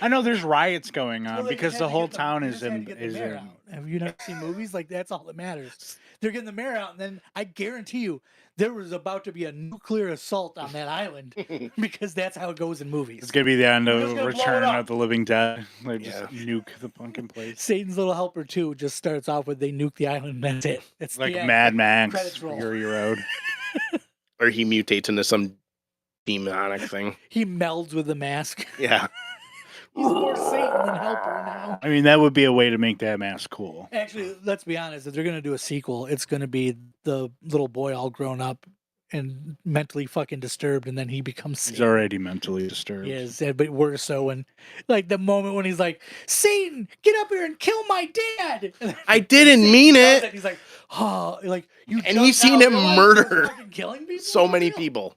I know there's riots going on Well, they because just the had to whole get town they is just had to in get the is mayor in. out. Have you never seen movies like that's all that matters? They're getting the mayor out, and then I guarantee you there was about to be a nuclear assault on that island because that's how it goes in movies. It's gonna be the end We're of just gonna blow it Return up. of the Living Dead. They just Yeah. nuke the fucking place. Satan's Little Helper 2 just starts off with they nuke the island, and that's it. It's Like the end. Mad Max, Credits roll. Fury Road. Or he mutates into some demonic thing. He melds with the mask. Yeah. He's more Satan than Helper now. I mean, that would be a way to make that mask cool. Actually, let's be honest. If they're gonna do a sequel, it's gonna be the little boy all grown up and mentally fucking disturbed, and then he becomes He's Satan. already mentally disturbed. He is, but worse so when, like the moment when he's like, "Satan, get up here and kill my dad." And then I didn't Satan mean does it. He's like, "Oh, like you." And just he's seen now him realized murder you're fucking killing people. So For many real?" people.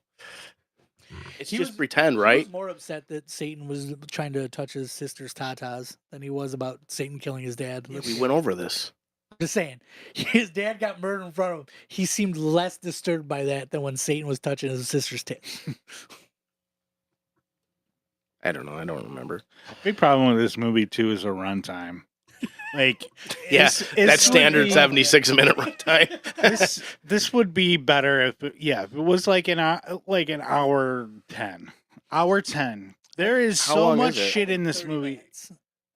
It's He just was- pretend, He right? was more upset that Satan was trying to touch his sister's tatas than he was about Satan killing his dad. Yeah, we went over this. Just saying, his dad got murdered in front of him. He seemed less disturbed by that than when Satan was touching his sister's tits. I don't know. I don't remember. Big problem with this movie too is the runtime. Like, Yeah, it's- that it's standard would be- 76-minute runtime. this would be better if it was like an hour 10. Hour 10. There is How so long much is it? shit in this 30 movie. minutes.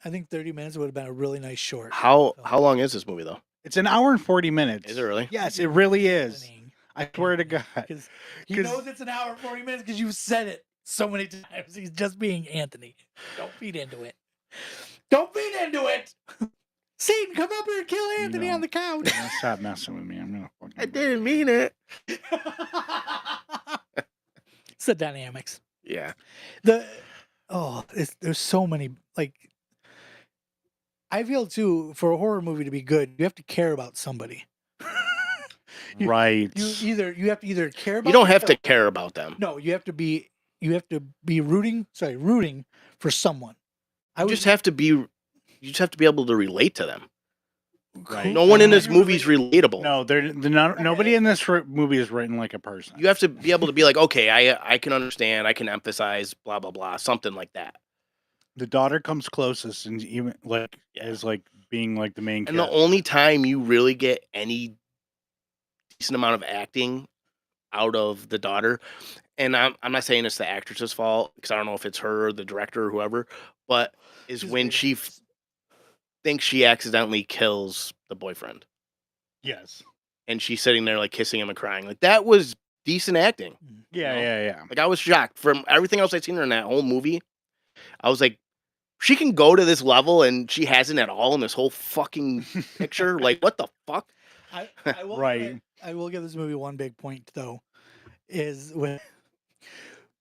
I think 30 minutes would have been a really nice short. How long is this movie though? It's an hour and 40 minutes. Is it really? Yes, it really is. I swear to God. Because he 'Cause- knows it's an hour and 40 minutes because you've said it so many times. He's just being Anthony. Don't feed into it. Don't feed into it. Satan, come up here and kill Anthony No. on the couch. Now stop messing with me. I'm gonna fucking. didn't mean it. It's the dynamics. Yeah. There's so many, like, I feel too, for a horror movie to be good, you have to care about somebody. Right. You have to either care about You don't them have or- to care about them. No, you have to be rooting for someone. You just have to be able to relate to them. Right. No one in Who- this movie is relatable. No, nobody in this movie is written like a person. You have to be able to be like, okay, I can understand, I can empathize, blah blah blah, something like that. The daughter comes closest, and even like as like being like the main. And the character. only time you really get any decent amount of acting out of the daughter, and I'm not saying it's the actress's fault because I don't know if it's her or the director or whoever, but is She's when very she nice. thinks she accidentally kills the boyfriend, Yes. and she's sitting there like kissing him and crying. Like that was decent acting. Yeah, No. yeah. Like I was shocked from everything else I'd seen her in that whole movie. I was like, she can go to this level and she hasn't at all in this whole fucking picture. Like what the fuck? I will Right. I will give this movie one big point though, is when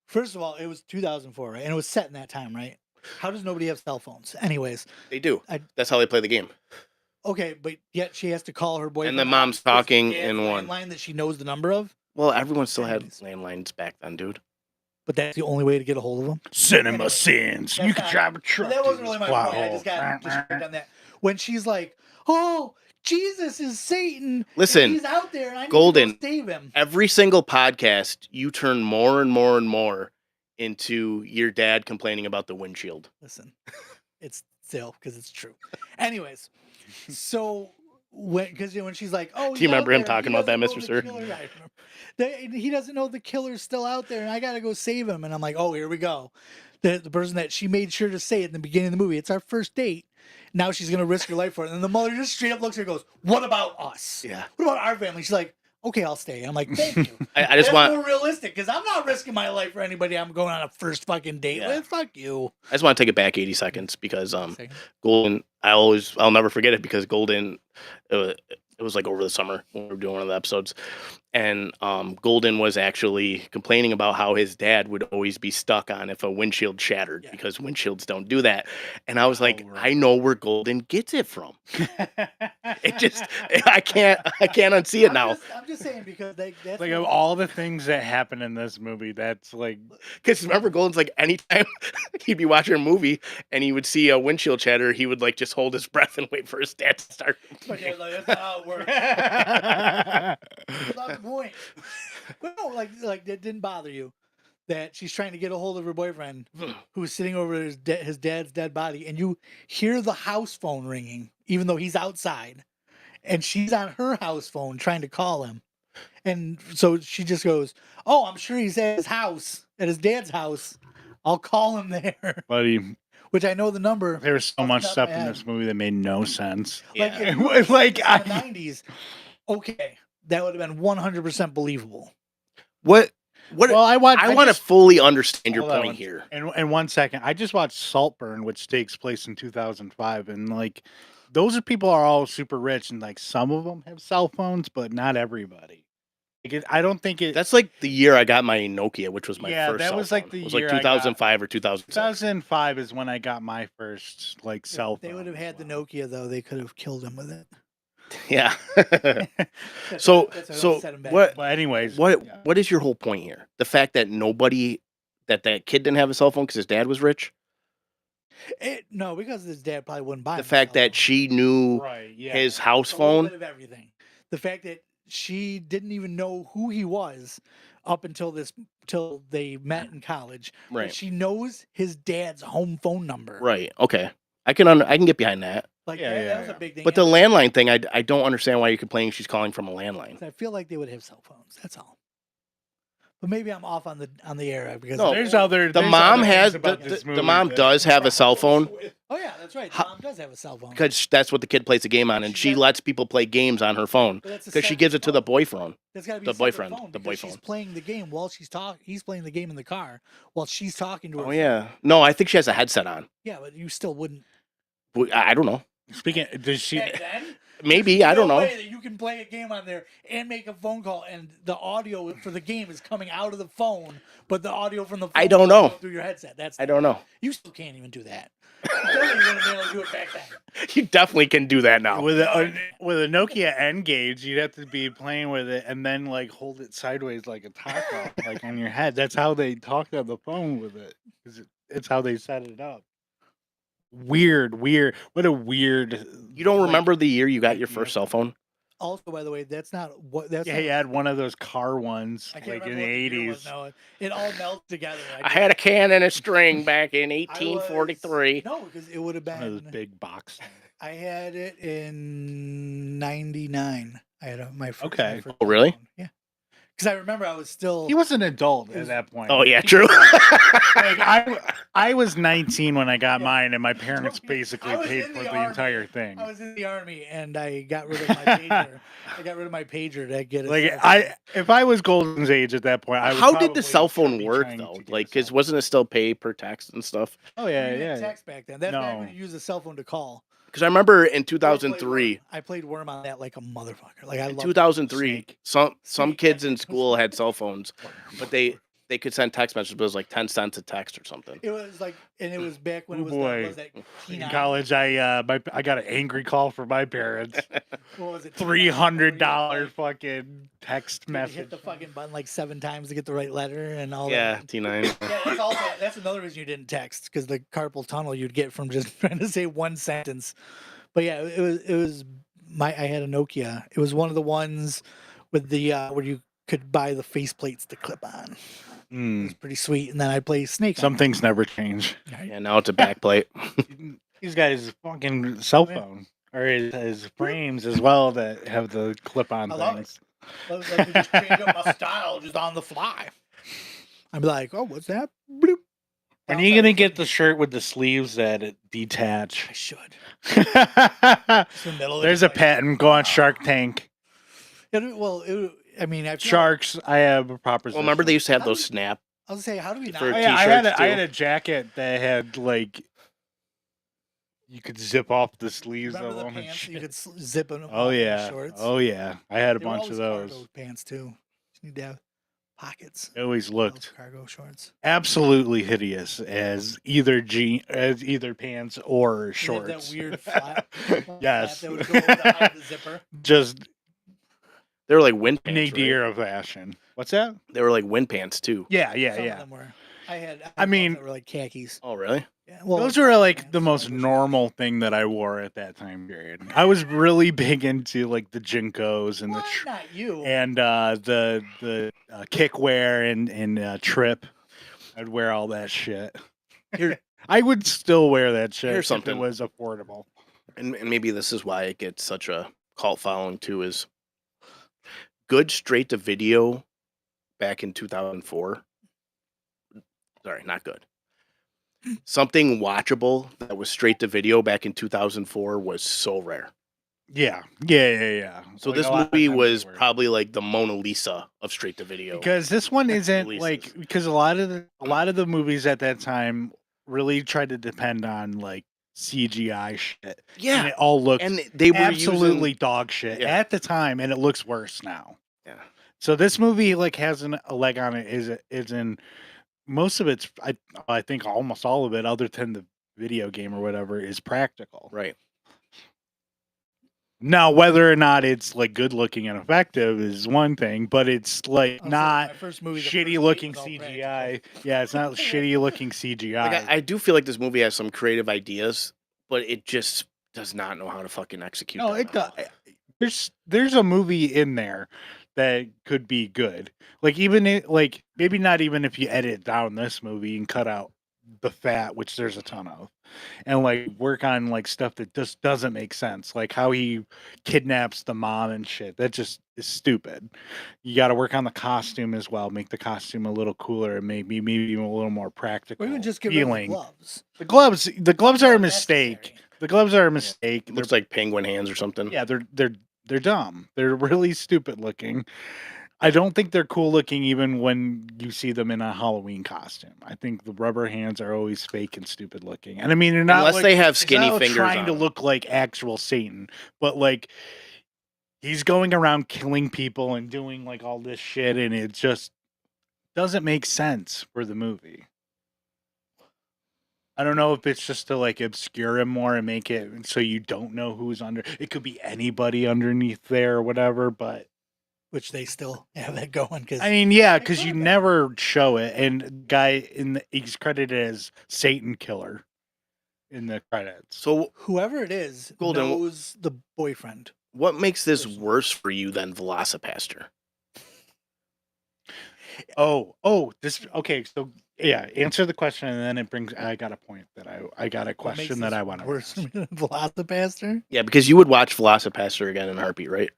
first of all it was 2004, right, and it was set in that time, right? How does nobody have cell phones? Anyways, They do. I- That's how they play the game. okay, but yet she has to call her boyfriend. the on mom's his talking dad's in one. landline that she knows the number of, Well, everyone still had Anyways. landlines back then, dude. but that's the only way to get a hold of them. Cinema sins. You That's can not- drive a truck. That wasn't through really this my plot point. I hole. just got distracted on that. When she's like, "Oh, Jesus is Satan. and Listen, he's out there, and I need Golden. to go save him." Every single podcast, you turn more and more and more into your dad complaining about the windshield. Listen, it's still because it's true. Anyways, so when she's like, "Oh," Do you he's out remember him there, talking he about that, doesn't Mr. know the Sir? killer." Yeah, I remember. He doesn't know the killer's still out there, and I gotta go save him. And I'm like, "Oh, here we go." The person that she made sure to say it in the beginning of the movie. It's our first date. Now she's gonna risk her life for it. And the mother just straight up looks at her and goes, "What about us? Yeah. What about our family?" She's like, "Okay, I'll stay." I'm like, "Thank you." I just That's want more realistic because I'm not risking my life for anybody I'm going on a first fucking date Yeah. with. Fuck you. to take it back 80 seconds because Second. Golden, I'll never forget it because Golden, it was like over the summer when we were doing one of the episodes, and Golden was actually complaining about how his dad would always be stuck on if a windshield shattered Yeah. because windshields don't do that. And I was like, Oh, I right. know where Golden gets it from. It just, I can't unsee it now. I'm just saying because that's Like what- of all the things that happen in this movie, that's like Because remember, Golden's like anytime he'd be watching a movie and he would see a windshield shatter, he would like just hold his breath and wait for his dad to start. But yeah, like, that's not how it works. That's not the point. But no, like that didn't bother you that she's trying to get a hold of her boyfriend who's sitting over his dad's dead body, and you hear the house phone ringing, even though he's outside, and she's on her house phone trying to call him, and so she just goes, "Oh, I'm sure he's at his house, at his dad's house. I'll call him there." buddy. Which I know the number. There's so Off the much top of stuff my in head. this movie that made no sense. Like, Yeah. if you were Like, in I- the 90s, okay, that would have been 100% believable. What? Well, I want I want to fully understand your Hold on point one here. And 1 second, I just watched Saltburn, which takes place in 2005, and like those people are all super rich, and like some of them have cell phones, but not everybody. Like, I don't think it. That's like the year I got my Nokia, which was my Yeah, first. that cell was like phone. the It was year like I got- 2005 or 2006. 2005 is when I got my first like cell phone. They would have had the Nokia, though. They could have killed him with it. Yeah. That's So- what so set him back. what- But anyways, what yeah. What is your whole point here? The fact that that kid didn't have a cell phone because his dad was rich. No, because his dad probably wouldn't buy The him a fact cell that phone. she knew Right. Yeah. his house It's a little phone. bit of everything. The fact that she didn't even know who he was up until till they met in college. But Right. she knows his dad's home phone number. Right. Okay. I can get behind that. Like Yeah, that was yeah. a big thing. But the and landline thing, I don't understand why you're complaining she's calling from a landline. I feel like they would have cell phones. That's all. But maybe I'm off on the era because No, There's oh, other. The there's mom other has things about this the movie mom that- does have a cell phone Oh yeah, that's right. The How- mom does have a cell phone. because that's what the kid plays the game on, and She she got- lets people play games on her phone But that's a because she separate gives it to the phone. boyfriend. That's got to be the a separate boyfriend, phone the because she's boyfriend. playing the game while she's talking. He's playing the game in the car while she's talking to her. Oh yeah. No, I think she has a headset on. Yeah, but you still wouldn't. I don't know. Speaking, does she? Back then, Maybe there's I don't no know. way that you can play a game on there and make a phone call, and the audio for the game is coming out of the phone, but the audio from the phone I don't is know. going through your headset. That's I don't know. You still can't even do that. You definitely wouldn't be able to do it back then. You definitely can do that now. With a Nokia N gauge, you'd have to be playing with it and then like hold it sideways like a taco, like on your head. That's how they talked on the phone with it. It's how they set it up. Weird. What a weird. You don't like, remember the year you got your idea. first cell phone? Also, by the way, that's not what that's. Yeah, not, he had one of those car ones I can't like in remember the what year it was 80s. now. It all melted together. I had a can and a string back in I was- 1843. No, because it would have One of those been. big box. I had it in '99. I had my first. Okay. My first Oh, really? phone. Yeah. Because I remember I was still. He was an adult It at was- that point. Oh yeah, true. Like I was 19 when I got Yeah. mine, and my parents I basically was paid in for the the army. entire thing. I was in the army and I got rid of my pager. I got rid of my pager to get a Like cell phone. if I was Golden's age at that point, I would How did probably the cell phone be work trying though? to get a Like, cell cause wasn't it still pay per text and stuff? Oh We yeah, didn't yeah. text back then. That's back when No. you used a cell phone to call. Because I remember in I played 2003, Worm. I played Worm on that like a motherfucker. Like I in love 2003, Snake. some Snake, kids yeah. in school had cell phones, but they could send text messages, but it was like 10 cents a text or something. It was like, and it was back when Oh, it was boy. the, was that In T9? college, I got an angry call from my parents. What was it? $300 fucking text You message. hit the fucking button like 7 times to get the right letter and all Yeah, that. T9. Yeah, that's another reason you didn't text because the carpal tunnel you'd get from just trying to say one sentence. But yeah, it was I had a Nokia. It was one of the ones with the where you could buy the faceplates to clip on. It Mm, was pretty sweet. And then I play Snake. some things never change. Yeah, now it's a backplate. He's got his fucking cell Yeah. phone or his frames as well that have the clip-on I love it. things. Let me just change up my style just on the fly. I'd be like, oh, what's that? Bloop. When are you gonna get the shirt with the sleeves that detach? I should. Just in the middle of it, There's just a like- patent. Go on Shark Tank. I mean, I feel like- Sharks. I have a proposition. Well, remember they used to have How those do- snap. I was gonna say, how do we not? For Oh, yeah, I had t-shirts, I had too. a jacket that had like you could zip off the sleeves Remember of the them. And pants? You shit. could zip them. Oh yeah. Shorts. Oh yeah. I had a They were bunch of always those. cargo pants too. Just need to have pockets. It always Those looked cargo shorts. absolutely hideous as either pants or They have shorts. that weird flap. Yes. That would go over the hide the zipper. Just They were like wind pants. nadir Right? of fashion. What's that? They were like wind pants too. Yeah, yeah, Some of yeah. them were. I had I ones mean- that were like khakis. Oh, really? Yeah, well, Those were like pants, the most cargo shorts. normal thing that I wore at that time period. I was really big into like the Jinkos and Why the not you? the kickwear and trip. I'd wear all that shit. Here- I would still wear that shit Here's if something. it was affordable. And maybe this is why it gets such a cult following too, is good straight to video back in 2004. Sorry, not good. Something watchable that was straight to video back in 2004 was so rare. Yeah, yeah. So Like, this a lot of movie times they was were. probably like the Mona Lisa of straight to video. Because this one isn't releases. like because a lot of the movies at that time really tried to depend on like CGI shit. And Yeah, it all looked and they were absolutely using, dog shit Yeah. at the time, and it looks worse now. Yeah. So this movie like has a leg on it. Is in most of it's I think almost all of it, other than the video game or whatever, is practical. right. Now, whether or not it's like good looking and effective is one thing, but it's like I'll say not my first movie, the first shitty week looking was all CGI. Yeah, it's not shitty looking CGI. Like I do feel like this movie has some creative ideas, but it just does not know how to fucking execute. No, them it well. there's a movie in there that could be good. Like like maybe not even if you edit down this movie and cut out the fat, which there's a ton of, and like work on like stuff that just doesn't make sense, like how he kidnaps the mom and shit. That just is stupid. You got to work on the costume as well, make the costume a little cooler and maybe even a little more practical. Or even just get rid of the feeling. gloves. The gloves are a Not mistake. necessary. The gloves are a mistake. It looks like penguin hands or something. Yeah, they're dumb. They're really stupid looking. I don't think they're cool looking even when you see them in a Halloween costume. I think the rubber hands are always fake and stupid looking. And I mean, they're not Unless like, they have it's skinny not fingers trying on to them. look like actual Satan, but like he's going around killing people and doing like all this shit, and it just doesn't make sense for the movie. I don't know if it's just to like obscure him more and make it so you don't know who's under. It could be anybody underneath there or whatever, but Which they still have that going because I mean, yeah, They because you could've been. never show it, and the guy he's credited as Satan Killer in the credits. So whoever it is Golden, knows the boyfriend. what makes this Personally. worse for you than Velocipaster? This okay. So yeah, answer the question, and then it brings. I got a point that I got a What makes question that this I want to worse ask. than Velocipaster? Yeah, because you would watch Velocipaster again in a heartbeat, right?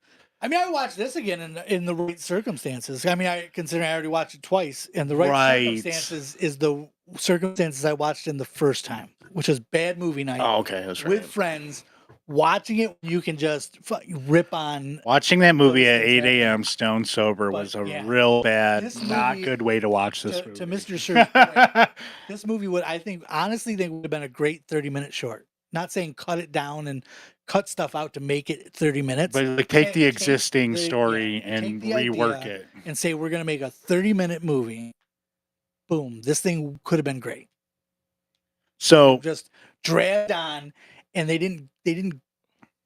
I mean, I watched this again in the right circumstances. I mean, I consider I already watched it twice, and the right circumstances is the circumstances I watched in the first time, which is bad movie night Oh, okay, that's right. with friends. Watching it, you can just rip on. Watching that movie those at things 8 happening. a.m. stone sober But, was a yeah, real bad, this not movie- good way to watch this To movie. Mr. Sir's point, this movie would, I think, honestly, think would have been a great 30-minute short. Not saying cut it down and cut stuff out to make it 30 minutes, But like take the Take existing the- story yeah, and take the rework idea it. and say we're going to make a 30-minute movie. Boom, this thing could have been great. So Just dragged on, and they didn't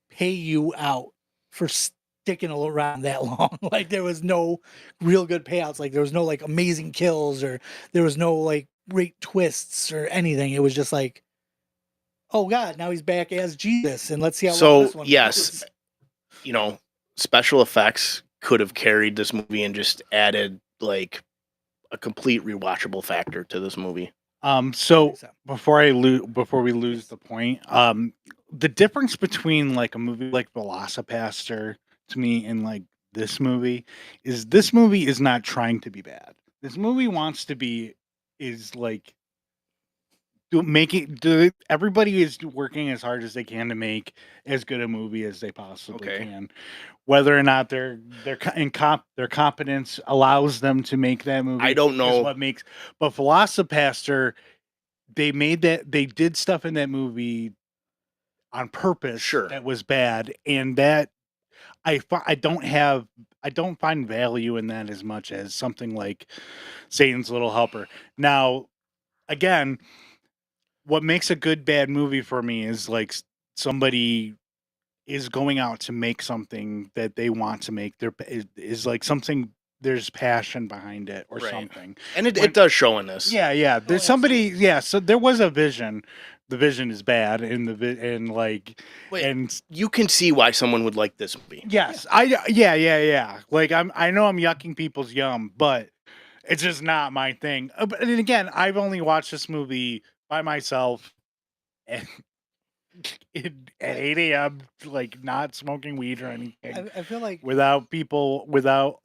pay you out for sticking around that long. Like there was no real good payouts. Like there was no like amazing kills, or there was no like great twists or anything. It was just like, oh god, now he's back as Jesus, and let's see how long So this one yes, goes. you know, special effects could have carried this movie and just added like a complete rewatchable factor to this movie. So before we lose the point, the difference between like a movie like Velocipaster to me and like this movie is not trying to be bad. This movie wants to be is like everybody is working as hard as they can to make as good a movie as they possibly Okay. can. Whether or not their competence allows them to make that movie, I don't know. is what makes. But Velocipaster, they did stuff in that movie on purpose. Sure. That was bad, and that I don't find value in that as much as something like Satan's Little Helper. Now, again, what makes a good bad movie for me is like somebody is going out to make something that they want to make. There is like something, there's passion behind it or Right. something. And it does show in this. Yeah. There's somebody. Yeah. So there was a vision. The vision is bad, and and you can see why someone would like this movie. yes, yeah. Like I know I'm yucking people's yum, but it's just not my thing. But then again, I've only watched this movie by myself and at 8 a.m. like not smoking weed or anything. I feel like Without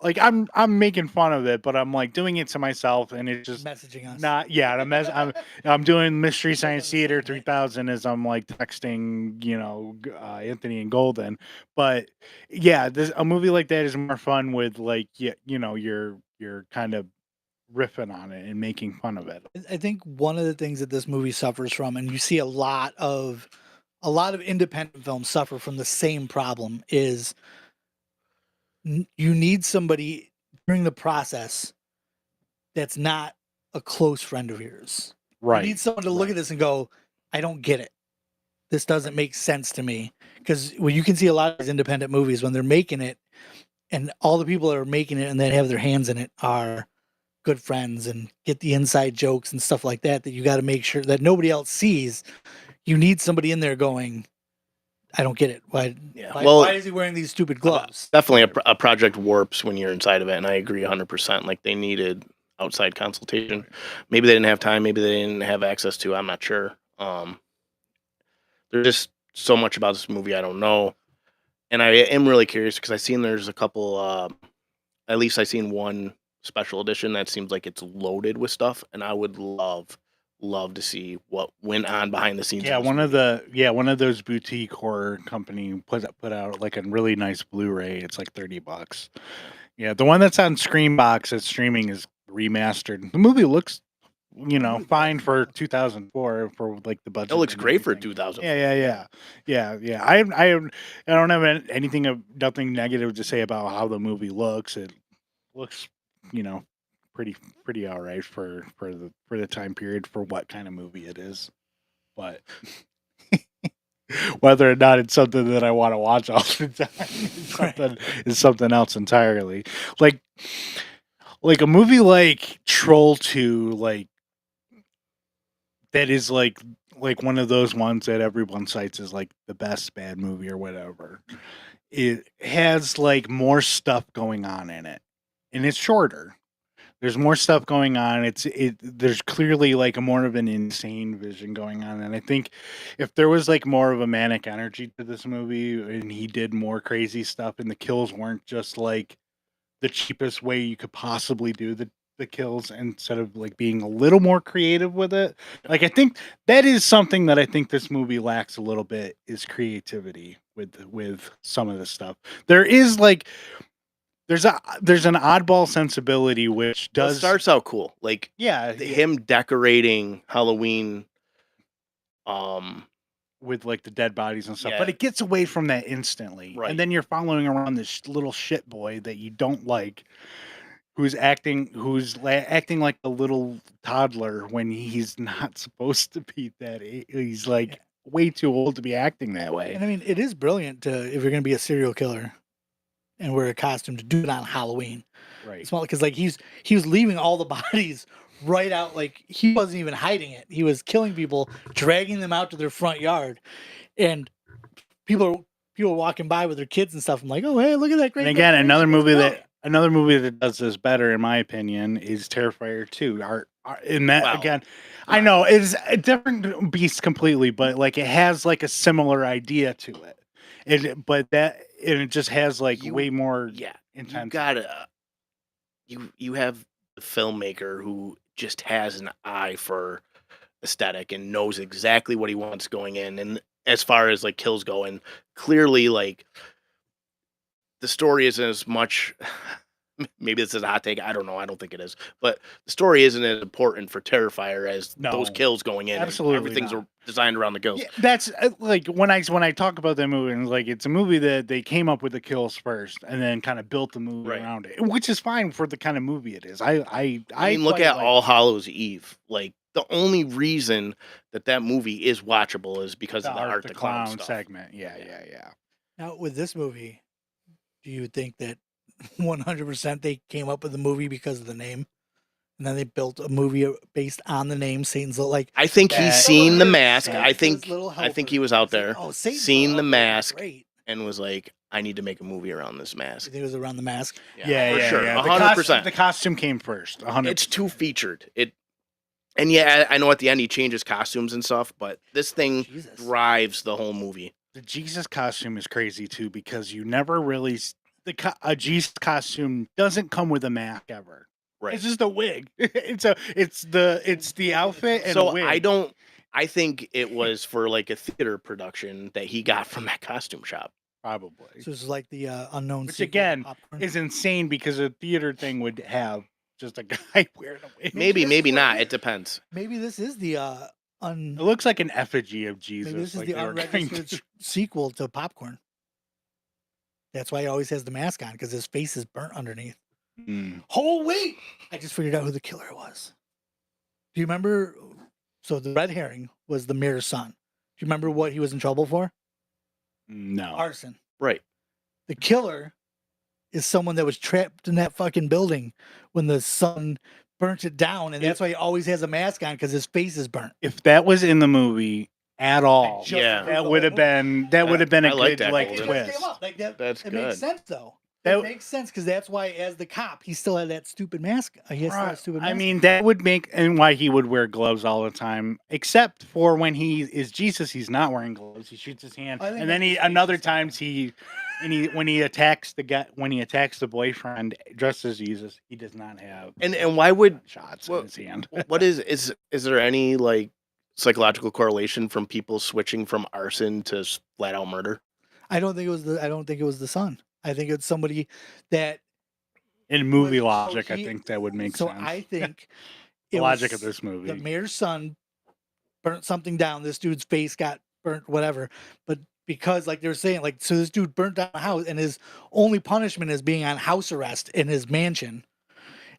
like I'm making fun of it, but I'm like doing it to myself, and it's just messaging us. not. Yeah, I'm doing Mystery Science Theater 3000 as I'm like texting, Anthony and Golden. But yeah, a movie like that is more fun with like you're kind of riffing on it and making fun of it. I think one of the things that this movie suffers from, and you see a lot of independent films suffer from the same problem, is you need somebody during the process that's not a close friend of yours. Right. You need someone to look at this and go, I don't get it. this doesn't make sense to me. Because when you can see a lot of these independent movies when they're making it, and all the people that are making it and that have their hands in it are good friends and get the inside jokes and stuff like that. That you got to make sure that nobody else sees. You need somebody in there going, I don't get it. Why? Yeah. Why is he wearing these stupid gloves? Definitely a project warps when you're inside of it, and I agree 100%. Like they needed outside consultation. Maybe they didn't have time. Maybe they didn't have access to. I'm not sure. There's just so much about this movie I don't know, and I am really curious because I've seen there's a couple. At least I've seen one special edition that seems like it's loaded with stuff, and I would love to see what went on behind the scenes. Yeah, of this one of movie. one of those boutique horror company put out like a really nice Blu-ray. It's like $30. Yeah, the one that's on Screambox that's streaming is remastered. The movie looks, fine for 2004 for like the budget. It looks and great for everything. 2000. Yeah. I don't have nothing negative to say about how the movie looks. It looks, pretty all right for the time period for what kind of movie it is. But whether or not it's something that I want to watch all the time is something else entirely. Like a movie like Troll 2, like that is like one of those ones that everyone cites as like the best bad movie or whatever. It has like more stuff going on in it, and it's shorter. There's more stuff going on. There's clearly like a more of an insane vision going on, and I think if there was like more of a manic energy to this movie, and he did more crazy stuff, and the kills weren't just like the cheapest way you could possibly do the kills, instead of like being a little more creative with it. Like I think that is something that I think this movie lacks a little bit, is creativity with some of the stuff. There is like there's an oddball sensibility which Well, it does starts out cool. Like yeah him decorating Halloween. with like the dead bodies and stuff, Yeah. but it gets away from that instantly. Right. And then you're following around this little shit boy that you don't like, who's acting like a little toddler when he's not supposed to be that. He's like way too old to be acting that way. And I mean, it is brilliant if you're going to be a serial killer and wear a costume to do it on Halloween. Right. It's not because like he was leaving all the bodies right out, like he wasn't even hiding it. He was killing people, dragging them out to their front yard, and people walking by with their kids and stuff. I'm like, oh hey, look at that great. And again, another movie brilliant. that does this better, in my opinion, is Terrifier 2. In that Wow. again, I know it's a different beast completely, but like it has like a similar idea to it. It just has like way more intense. You gotta you have the filmmaker who just has an eye for aesthetic and knows exactly what he wants going in. And as far as like kills go, and clearly like the story isn't as much. Maybe this is a hot take. I don't know. I don't think it is. But the story isn't as important for Terrifier as those kills going in. Absolutely, everything's designed around the kills. Yeah, that's like when I talk about that movie, and like it's a movie that they came up with the kills first, and then kind of built the movie around it, which is fine for the kind of movie it is. I mean, look at All Hallows Eve. Like the only reason that movie is watchable is because of the Art the Clown stuff. segment. Yeah. Now with this movie, do you think that 100% they came up with the movie because of the name, and then they built a movie based on the name Satan's Little? Like, I think he's seen The Mask. Yeah, I think he was out there, seen The Mask, and was like, I need to make a movie around this mask. You think it was around The Mask? Yeah, for sure, 100%. The costume came first. 100%. It's too featured. And yeah, I know at the end he changes costumes and stuff, but this thing drives the whole movie. The Jesus costume is crazy too, because you never really a Jesus costume doesn't come with a mask ever. Right. It's just a wig. it's the outfit and a wig. I think it was for like a theater production that he got from that costume shop. Probably. So this is like the unknown. Which again is insane, because a theater thing would have just a guy wearing a wig. Maybe not. It depends. Maybe this is the It looks like an effigy of Jesus. Maybe this is like the unregistered sequel to Popcorn. That's why he always has the mask on, because his face is burnt underneath. Oh, wait! I just figured out who the killer was. Do you remember? So the red herring was the mayor's son. you remember what he was in trouble for? No. Arson. Right. The killer is someone that was trapped in that fucking building when the sun burnt it down, and that's why he always has a mask on because his face is burnt. If that was in the movie at all, just Yeah. agreed that the would whole have been a I like good that, like Golden. It just came twist. up. Like that, That's it good. makes sense though. That- It makes sense because that's why, as the cop, he still had that stupid mask. He has still Right. that stupid I mask. mean, that would make and why he would wear gloves all the time, except for when he is Jesus, he's not wearing gloves. He shoots his hand, I think and then that's he the face another or something. times when he attacks the boyfriend dressed as Jesus, he does not have And why would shots what- in his hand. what is there any like psychological correlation from people switching from arson to flat out murder? I don't think it was the son. I think it's somebody that. In movie so logic, I he- think that would make so sense. I think The it logic was of this movie. the mayor's son burnt something down. This dude's face got burnt, whatever. But because, like they were saying, like so, this dude burnt down a house, and his only punishment is being on house arrest in his mansion.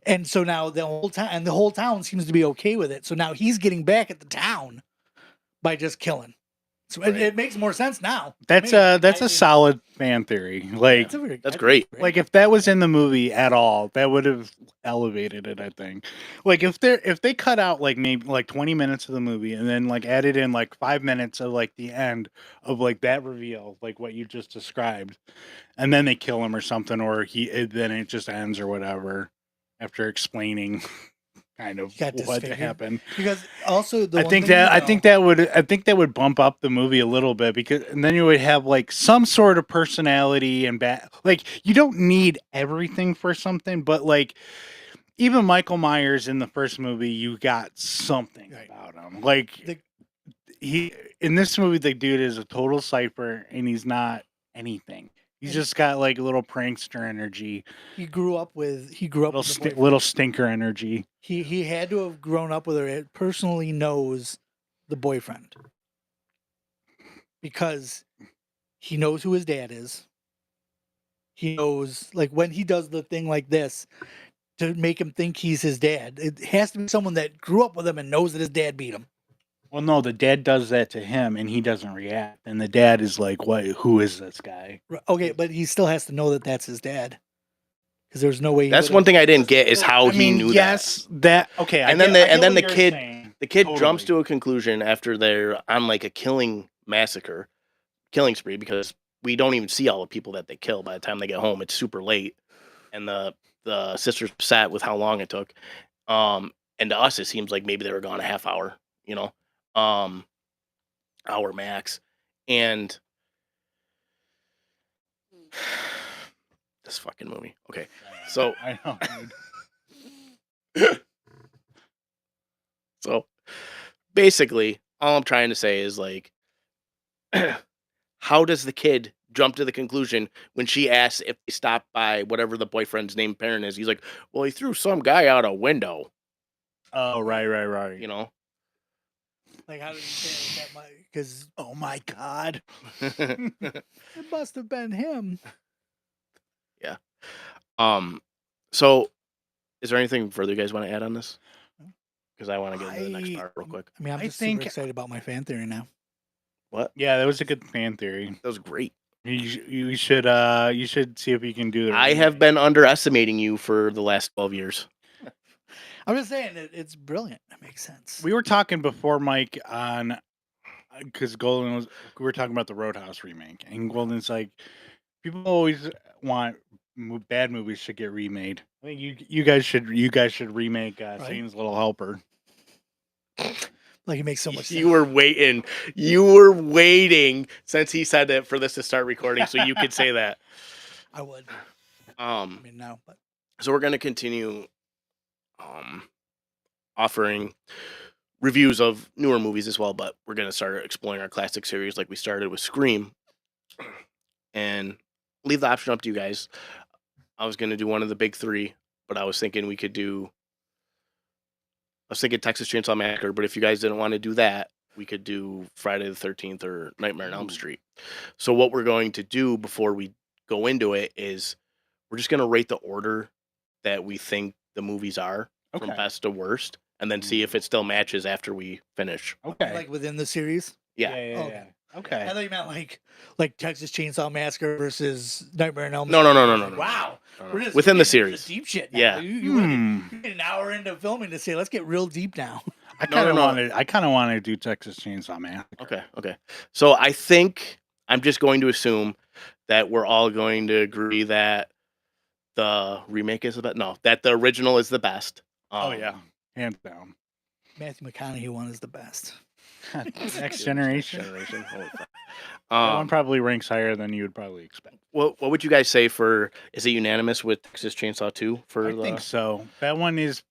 And so now the whole town seems to be okay with it. So now he's getting back at the town by just killing. So it makes more sense now. to That's me. a solid fan theory. Like That's great. Like if that was in the movie at all, that would have elevated it, I think. Like if they cut out like maybe like 20 minutes of the movie and then like added in like 5 minutes of like the end of like that reveal, like what you just described, and then they kill him or something, or then it just ends or whatever after explaining kind of Got what disfigured. happened. Because also the I one think thing that you I think that would bump up the movie a little bit because and then you would have like some sort of personality and like you don't need everything for something, but like even Michael Myers in the first movie, you got something Right. about him. Like he in this movie, the dude is a total cipher and he's not anything. He's And- just got like a little prankster energy, he grew up with the boyfriend. little stinker energy. He had to have grown up with her. It personally knows the boyfriend because he knows who his dad is. He knows, like when he does the thing like this to make him think he's his dad. It has to be someone that grew up with him and knows that his dad beat him. Well, no, the dad does that to him, and he doesn't react. And the dad is like, "What? Who is this guy?" Okay, but he still has to know that that's his dad because there's no way. He That's would've- one thing I didn't get is how I he mean, knew yes, that. Okay, I And then get- I the- get and then what the you're kid- saying. The kid jumps Totally. to a conclusion after they're on like a killing spree, because we don't even see all the people that they kill by the time they get home. It's super late, and the sister's upset with how long it took. And to us, it seems like maybe they were gone a half hour, hour max. And this fucking movie. Okay, so I know. Dude. So basically, all I'm trying to say is like, how does the kid jump to the conclusion when she asks if they stopped by whatever the boyfriend's name parent is? He's like, well, he threw some guy out a window, Oh, right. you know? Like, how did he say that? Because Oh my God. it must have been him. So is there anything further you guys want to add on this? Because I want to get into the next I- part real quick. I mean, I'm I just think- super excited about my fan theory now. What? Yeah, that was a good fan theory. That was great. You should see if you can do that. I have been underestimating you for the last 12 years. I'm just saying it's brilliant. It makes sense. We were talking before Mike on because we were talking about the Roadhouse remake, and Golden's like, people always want bad movies should get remade. I think you guys should remake Satan's Little Helper. Like, it makes so much sense. You were waiting. You were waiting since he said that for this to start recording, so you could say that. I would. I Um, mean, no, but so we're gonna continue, offering reviews of newer movies as well, but we're gonna start exploring our classic series like we started with Scream, and leave the option up to you guys. I was gonna do one of the big three, but I was thinking Texas Chainsaw Massacre, but if you guys didn't want to do that, we could do Friday the 13th or Nightmare on Elm Ooh. Street. So what we're going to do before we go into it is we're just going to rate the order that we think the movies are from Okay. best to worst, and then see if it still matches after we finish. Okay. like within the series. Yeah. Okay. I Okay. thought you meant like Texas Chainsaw Massacre versus Nightmare on Elm No, Street. no, I no, was no, like, no, wow. no, no. We're just Within the getting into series. deep shit now. Yeah. You get an hour into filming to say, let's get real deep now. I No, kind no, of no. wanted. I kind of wanted to do Texas Chainsaw Massacre. Okay. So I think I'm just going to assume that we're all going to agree that the remake is the best. No, that the original is the best. Oh yeah, hands down. Matthew McConaughey one is the best. Next generation. Holy fuck. That one probably ranks higher than you would probably expect. What would you guys say for? Is it unanimous with Texas Chainsaw 2 for I the think so. That one's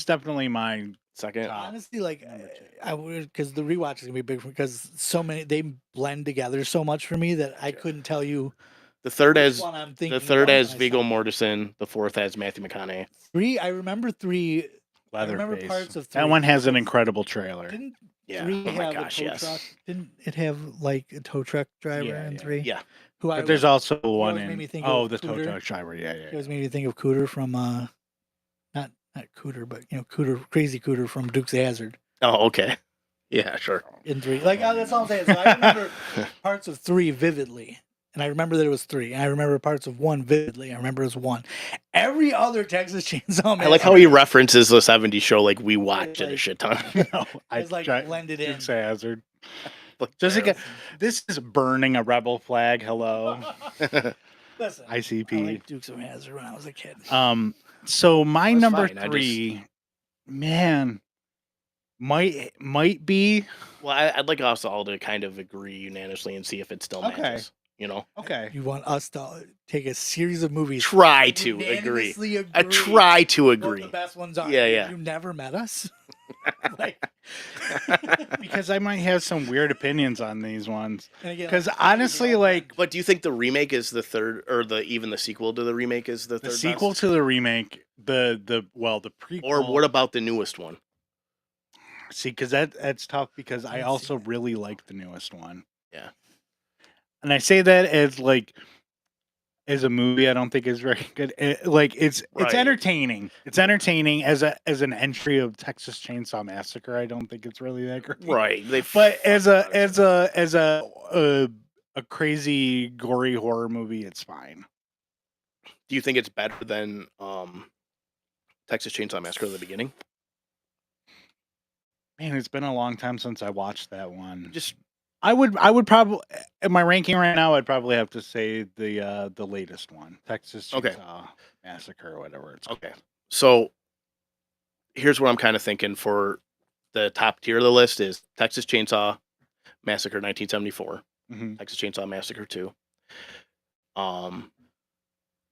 definitely mine. second? Top. Honestly, like Number two. I would, because the rewatch is gonna be big because so many they blend together so much for me that I couldn't tell you The third which has one I'm thinking. the third of has when I Viggo saw it. Mortensen. The fourth has Matthew McConaughey. 3. I remember 3. I remember Leatherface. parts of That 3. one has an incredible trailer. Didn't Yeah. 3 Oh my have gosh, a tow yes. truck? Didn't it have like a tow truck driver Yeah, in yeah. 3? Yeah. Who I But there's also one always made in me think the of tow Cooter. truck driver. Yeah, It always made me think of Cooter from not Cooter, but Cooter, Crazy Cooter from Dukes of Hazzard Oh, okay. Yeah, sure. in 3. Like that's all I'm saying. So I remember parts of 3 vividly. And I remember that it was 3. And I remember parts of 1 vividly. I remember it was 1. Every other Texas Chainsaw Massacre I like how he references the '70s show like we watched it a like- shit ton. No, I is like tried. blended in. Dukes of Hazzard. Like, Jessica, this is burning a rebel flag. Hello, Listen, I ICP. liked Dukes of Hazzard when I was a kid. So my That's number fine, I just- 3, man, might be Well, I'd like us all to kind of agree unanimously and see if it still Okay. matches. okay. You want us to take a series of movies. Try to agree. unanimously I agree try to what agree. the best ones are. Yeah, yeah. You never met us. Like, Because I might have some weird opinions on these ones. and again, Because like, honestly, like But do you think the remake is the third, or even the sequel to the remake is the third the sequel best? to the remake, the prequel, Or what about the newest one? See, because that's tough because I Haven't also seen it. really like the newest one. Yeah. And I say that as like as a movie, I don't think is very good. It's Right. entertaining. It's entertaining as an entry of Texas Chainsaw Massacre. I don't think it's really that great. Right. But as a crazy gory horror movie, it's fine. Do you think it's better than Texas Chainsaw Massacre at the beginning? Man, it's been a long time since I watched that one. Just I would probably in my ranking right now. I'd probably have to say the latest one, Texas Okay. Chainsaw Massacre or whatever it's called. okay. So here's what I'm kind of thinking for the top tier of the list is Texas Chainsaw Massacre 1974, Mhm. Texas Chainsaw Massacre 2,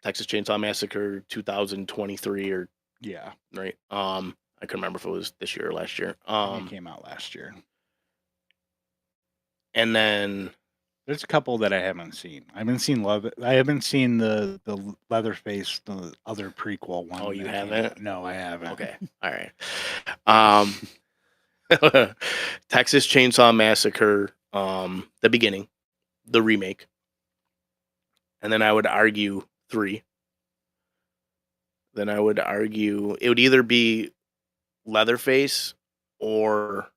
Texas Chainsaw Massacre 2023 or Yeah, right. I couldn't remember if it was this year or last year. I think it came out last year. And then There's a couple that I haven't seen. I haven't seen the Leatherface, the other prequel one. Oh, you that came haven't? out. No, I haven't. okay, all right. Texas Chainsaw Massacre, the beginning, the remake, and then I would argue 3. Then I would argue it would either be Leatherface or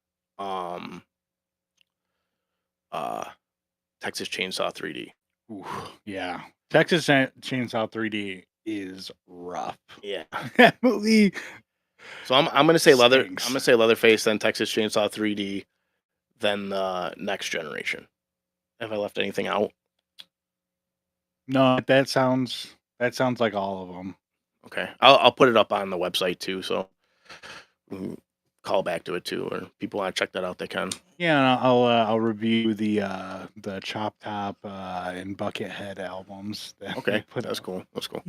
Texas Chainsaw 3D. Ooh, yeah, Texas Chainsaw 3D is rough. Yeah. That movie. So I'm gonna say Stinks. I'm gonna say Leatherface, then Texas Chainsaw 3D, then the Next Generation. Have I left anything out? No, that sounds like all of them. Okay, I'll put it up on the website too, so we can call back to it too, or people want to check that out, they can. Yeah, and I'll review the Chop Top and Buckethead albums. That Okay, they put that's out. cool. That's cool.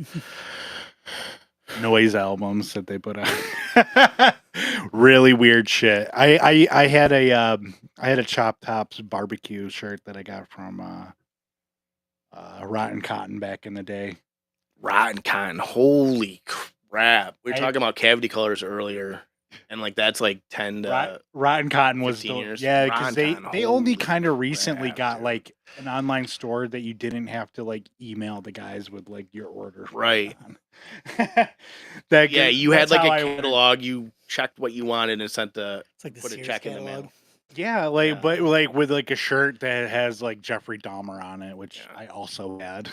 Noise albums that they put out. Really weird shit. I had a Chop Tops barbecue shirt that I got from Rotten Cotton back in the day. Rotten Cotton, holy crap! We were I- talking about cavity colors earlier, and like that's like 10 to Rotten Cotton was 15 years. yeah, Rotten because Cotton, they only holy kind of recently crap, got dude. like an online store that you didn't have to like email the guys with like your order. Right. That yeah. good- You had that's like how a I ordered. catalog. You checked what you wanted and sent the It's like the put a Sears check in the catalog. mail. Yeah, like Yeah. but like with like a shirt that has like Jeffrey Dahmer on it, which Yeah. I also had.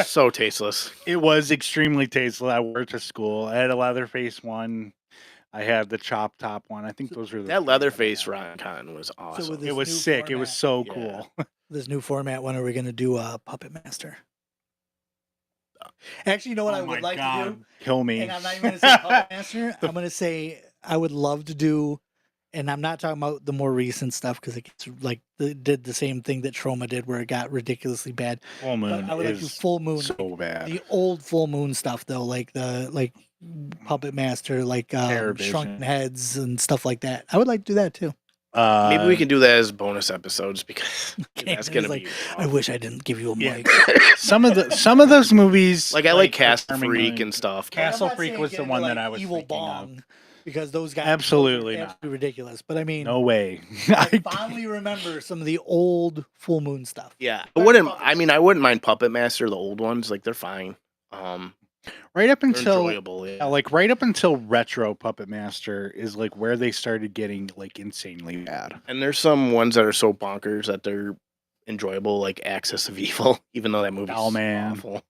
So tasteless. It was extremely tasteless. I wore it to school. I had a Leatherface one. I had the chop top one. I think those were the That three I Leatherface had. Ron-Con was awesome. with It this was new sick. It was format- so Yeah. cool. This new format, when are we going to do Puppet Master? Actually, you know what I would like to do? Kill me. And I'm not even going to say Puppet Master. I'm going to say I would love to do, and I'm not talking about the more recent stuff because it gets like did the same thing that Troma did where it got ridiculously bad. Full But Moon I would like to do is Full Moon, so bad. the old Full Moon stuff though, like the Puppet Master, like Terrorvision. Shrunken Heads and stuff like that. I would like to do that too. Maybe we can do that as bonus episodes because that's It's gonna like, be. I wish I didn't give you a Yeah. mic. some of those movies. Like I like Cast Charming Freak Million- and stuff. Like, I'm Castle not Freak saying was get the into, one like, that I was Evil thinking of. Bong, because those guys Absolutely not. absolutely ridiculous. But I mean, No way. I fondly remember some of the old Full Moon stuff. Yeah, I wouldn't. I mean, I wouldn't mind Puppet Master, the old ones. Like they're fine. Right up They're until enjoyable. yeah, Yeah. like right up until Retro Puppet Master is like where they started getting like insanely bad. And there's some ones that are so bonkers that they're enjoyable, like Axis of Evil, even though that movie's Dollman. awful.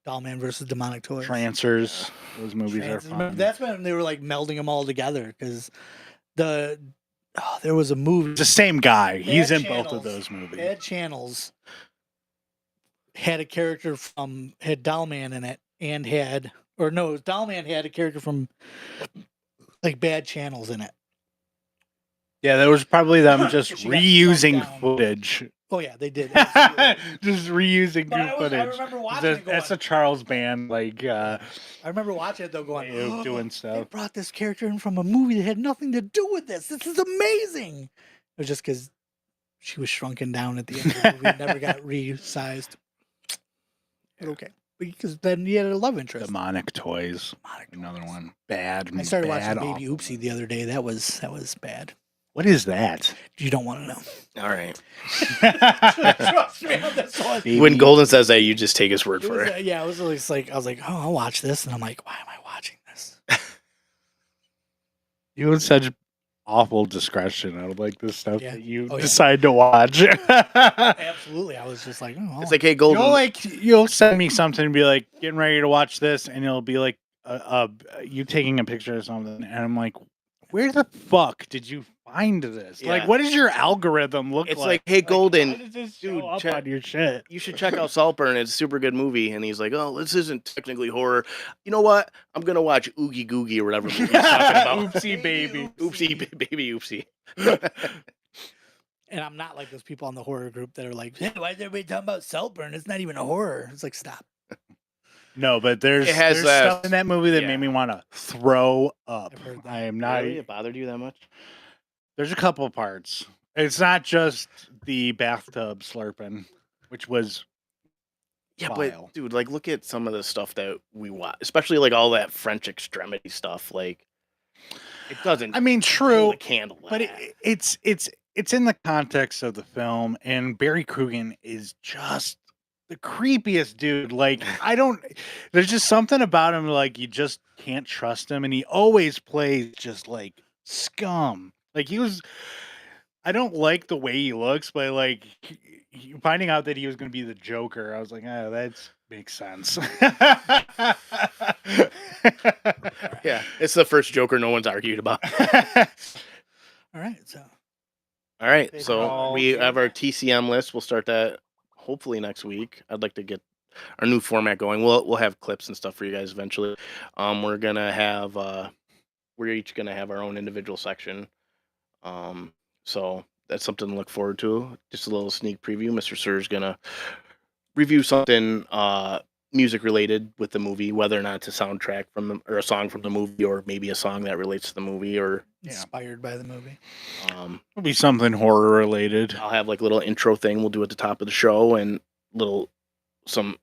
Dollman versus Demonic Toys. Trancers, those movies Trancers. are Remember, fun. that's when they were like melding them all together because there was a movie. It's the same guy. He's Bad in both Channels. of those movies. Bad Channels had a character from had Dollman in it and had Dollman had a character from like Bad Channels in it. Yeah, that was probably them just She got struck reusing down. footage. Oh yeah, they did. Absolutely. Just reusing But new I footage. remember watching That's, it going, that's a Charles Band like I remember watching it though going, way of doing They stuff. brought this character in from a movie that had nothing to do with this. This is amazing. It was just because she was shrunken down at the end of the movie and never got resized. But okay. Because then you had a love interest. Demonic Toys. Demonic Another Toys. one. Bad. I started bad, watching Baby awful Oopsie the other day. That was bad. What is that? You don't want to know. all right. Trust me on this one. Baby- When Golden says that, you just take his word It for was, it. yeah, it was always like I was like, oh, I'll watch this, and I'm like, why am I watching this? You have such awful discretion out of like the stuff Yeah. that you Oh, yeah. decide to watch. Absolutely, I was just like, oh, It's like, hey, Golden. you'll send me something and be like, getting ready to watch this, and it'll be like you taking a picture or something, and I'm like, where the fuck did you find this? Yeah. Like, what does your algorithm look It's like? like, hey, Golden, how does this dude, show up check- on your shit? you should check out Saltburn. It's a super good movie. And he's like, oh, this isn't technically horror. You know what? I'm going to watch Oogie Googie or whatever movie he's talking about. Oopsie baby. Baby oopsie. and I'm not like those people on the horror group that are like, hey, why is everybody talking about Saltburn? It's not even a horror. It's like, stop. No, but there's It has, stuff in that movie that yeah. made me want to throw up. I've heard that. I am not. Really? It bothered you that much? There's a couple parts. It's not just the bathtub slurping, which was Yeah, Vile. but dude, like, look at some of the stuff that we watch, especially like all that French extremity stuff. Like, it doesn't. I mean, hold true, a candle. to but that. it's in the context of the film, and Barry Coogan is just the creepiest dude. Like, there's just something about him, like, you just can't trust him, and he always plays just like scum. Like, I don't like the way he looks, but like finding out that he was going to be the Joker, I was like, oh, that makes sense. Yeah, it's the first Joker no one's argued about. All right, so All right, Big so call. we have our TCM list. We'll start that hopefully next week. I'd like to get our new format going. We'll have clips and stuff for you guys eventually. We're gonna have we're each gonna have our own individual section. So that's something to look forward to. Just a little sneak preview. Mr. Sir's gonna review something music related with the movie, whether or not it's a soundtrack from the, or a song from the movie, or maybe a song that relates to the movie, or Yeah. inspired by the movie. It'll be something horror related. I'll have like a little intro thing we'll do at the top of the show and little some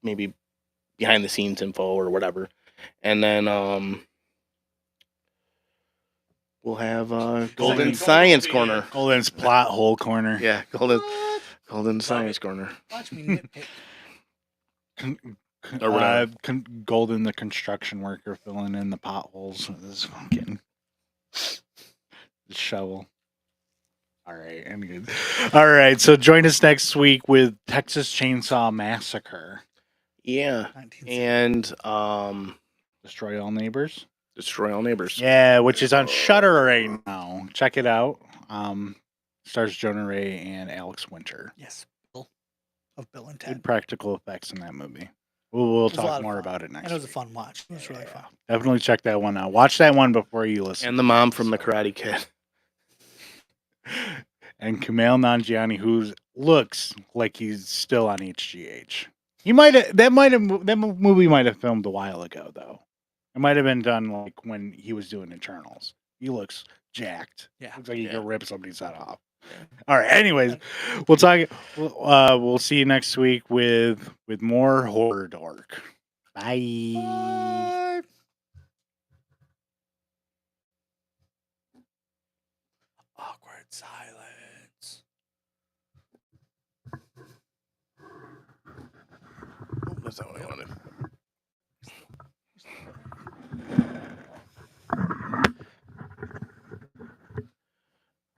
maybe behind the scenes info or whatever. And then we'll have Golden Science Corner. Golden's plot hole corner. Yeah, Golden Science Corner. Watch me nitpick. Or whatever. Golden, the construction worker, filling in the potholes with his fucking Shovel. All right, and good. All right, so join us next week with Texas Chainsaw Massacre. Yeah, 1960. and Destroy All Neighbors. Destroy All Neighbors. Yeah, which is on Shudder right now. Check it out. Stars Jonah Ray and Alex Winter. Yes, Bill of Bill and Ted. Good practical effects in that movie. We'll It was a lot talk of more fun. about it next And it was a week. fun watch. It was really fun. Definitely check that one out. Watch that one before you listen. And the mom from The Karate Kid. And Kumail Nanjiani, who looks like he's still on HGH. That movie might have filmed a while ago though. It might have been done like when he was doing Eternals. He looks jacked. Yeah. Looks like he Yeah. could rip somebody's head off. All right. Anyways, we'll talk. We'll see you next week with more Horror Dork. Bye. Awkward silence. That's not what I wanted.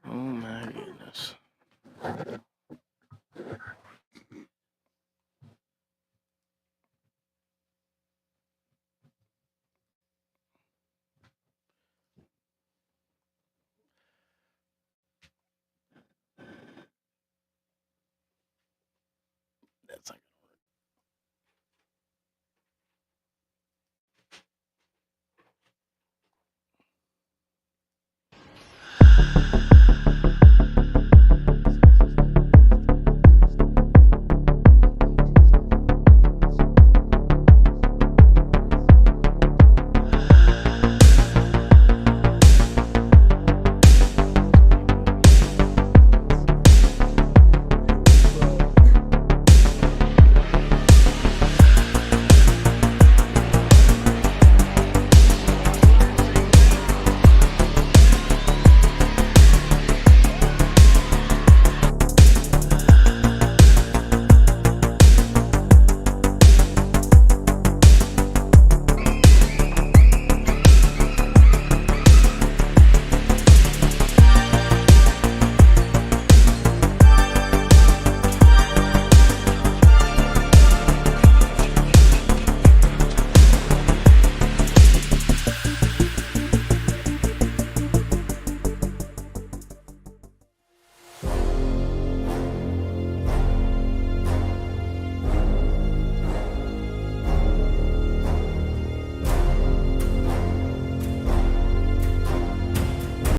Oh my goodness.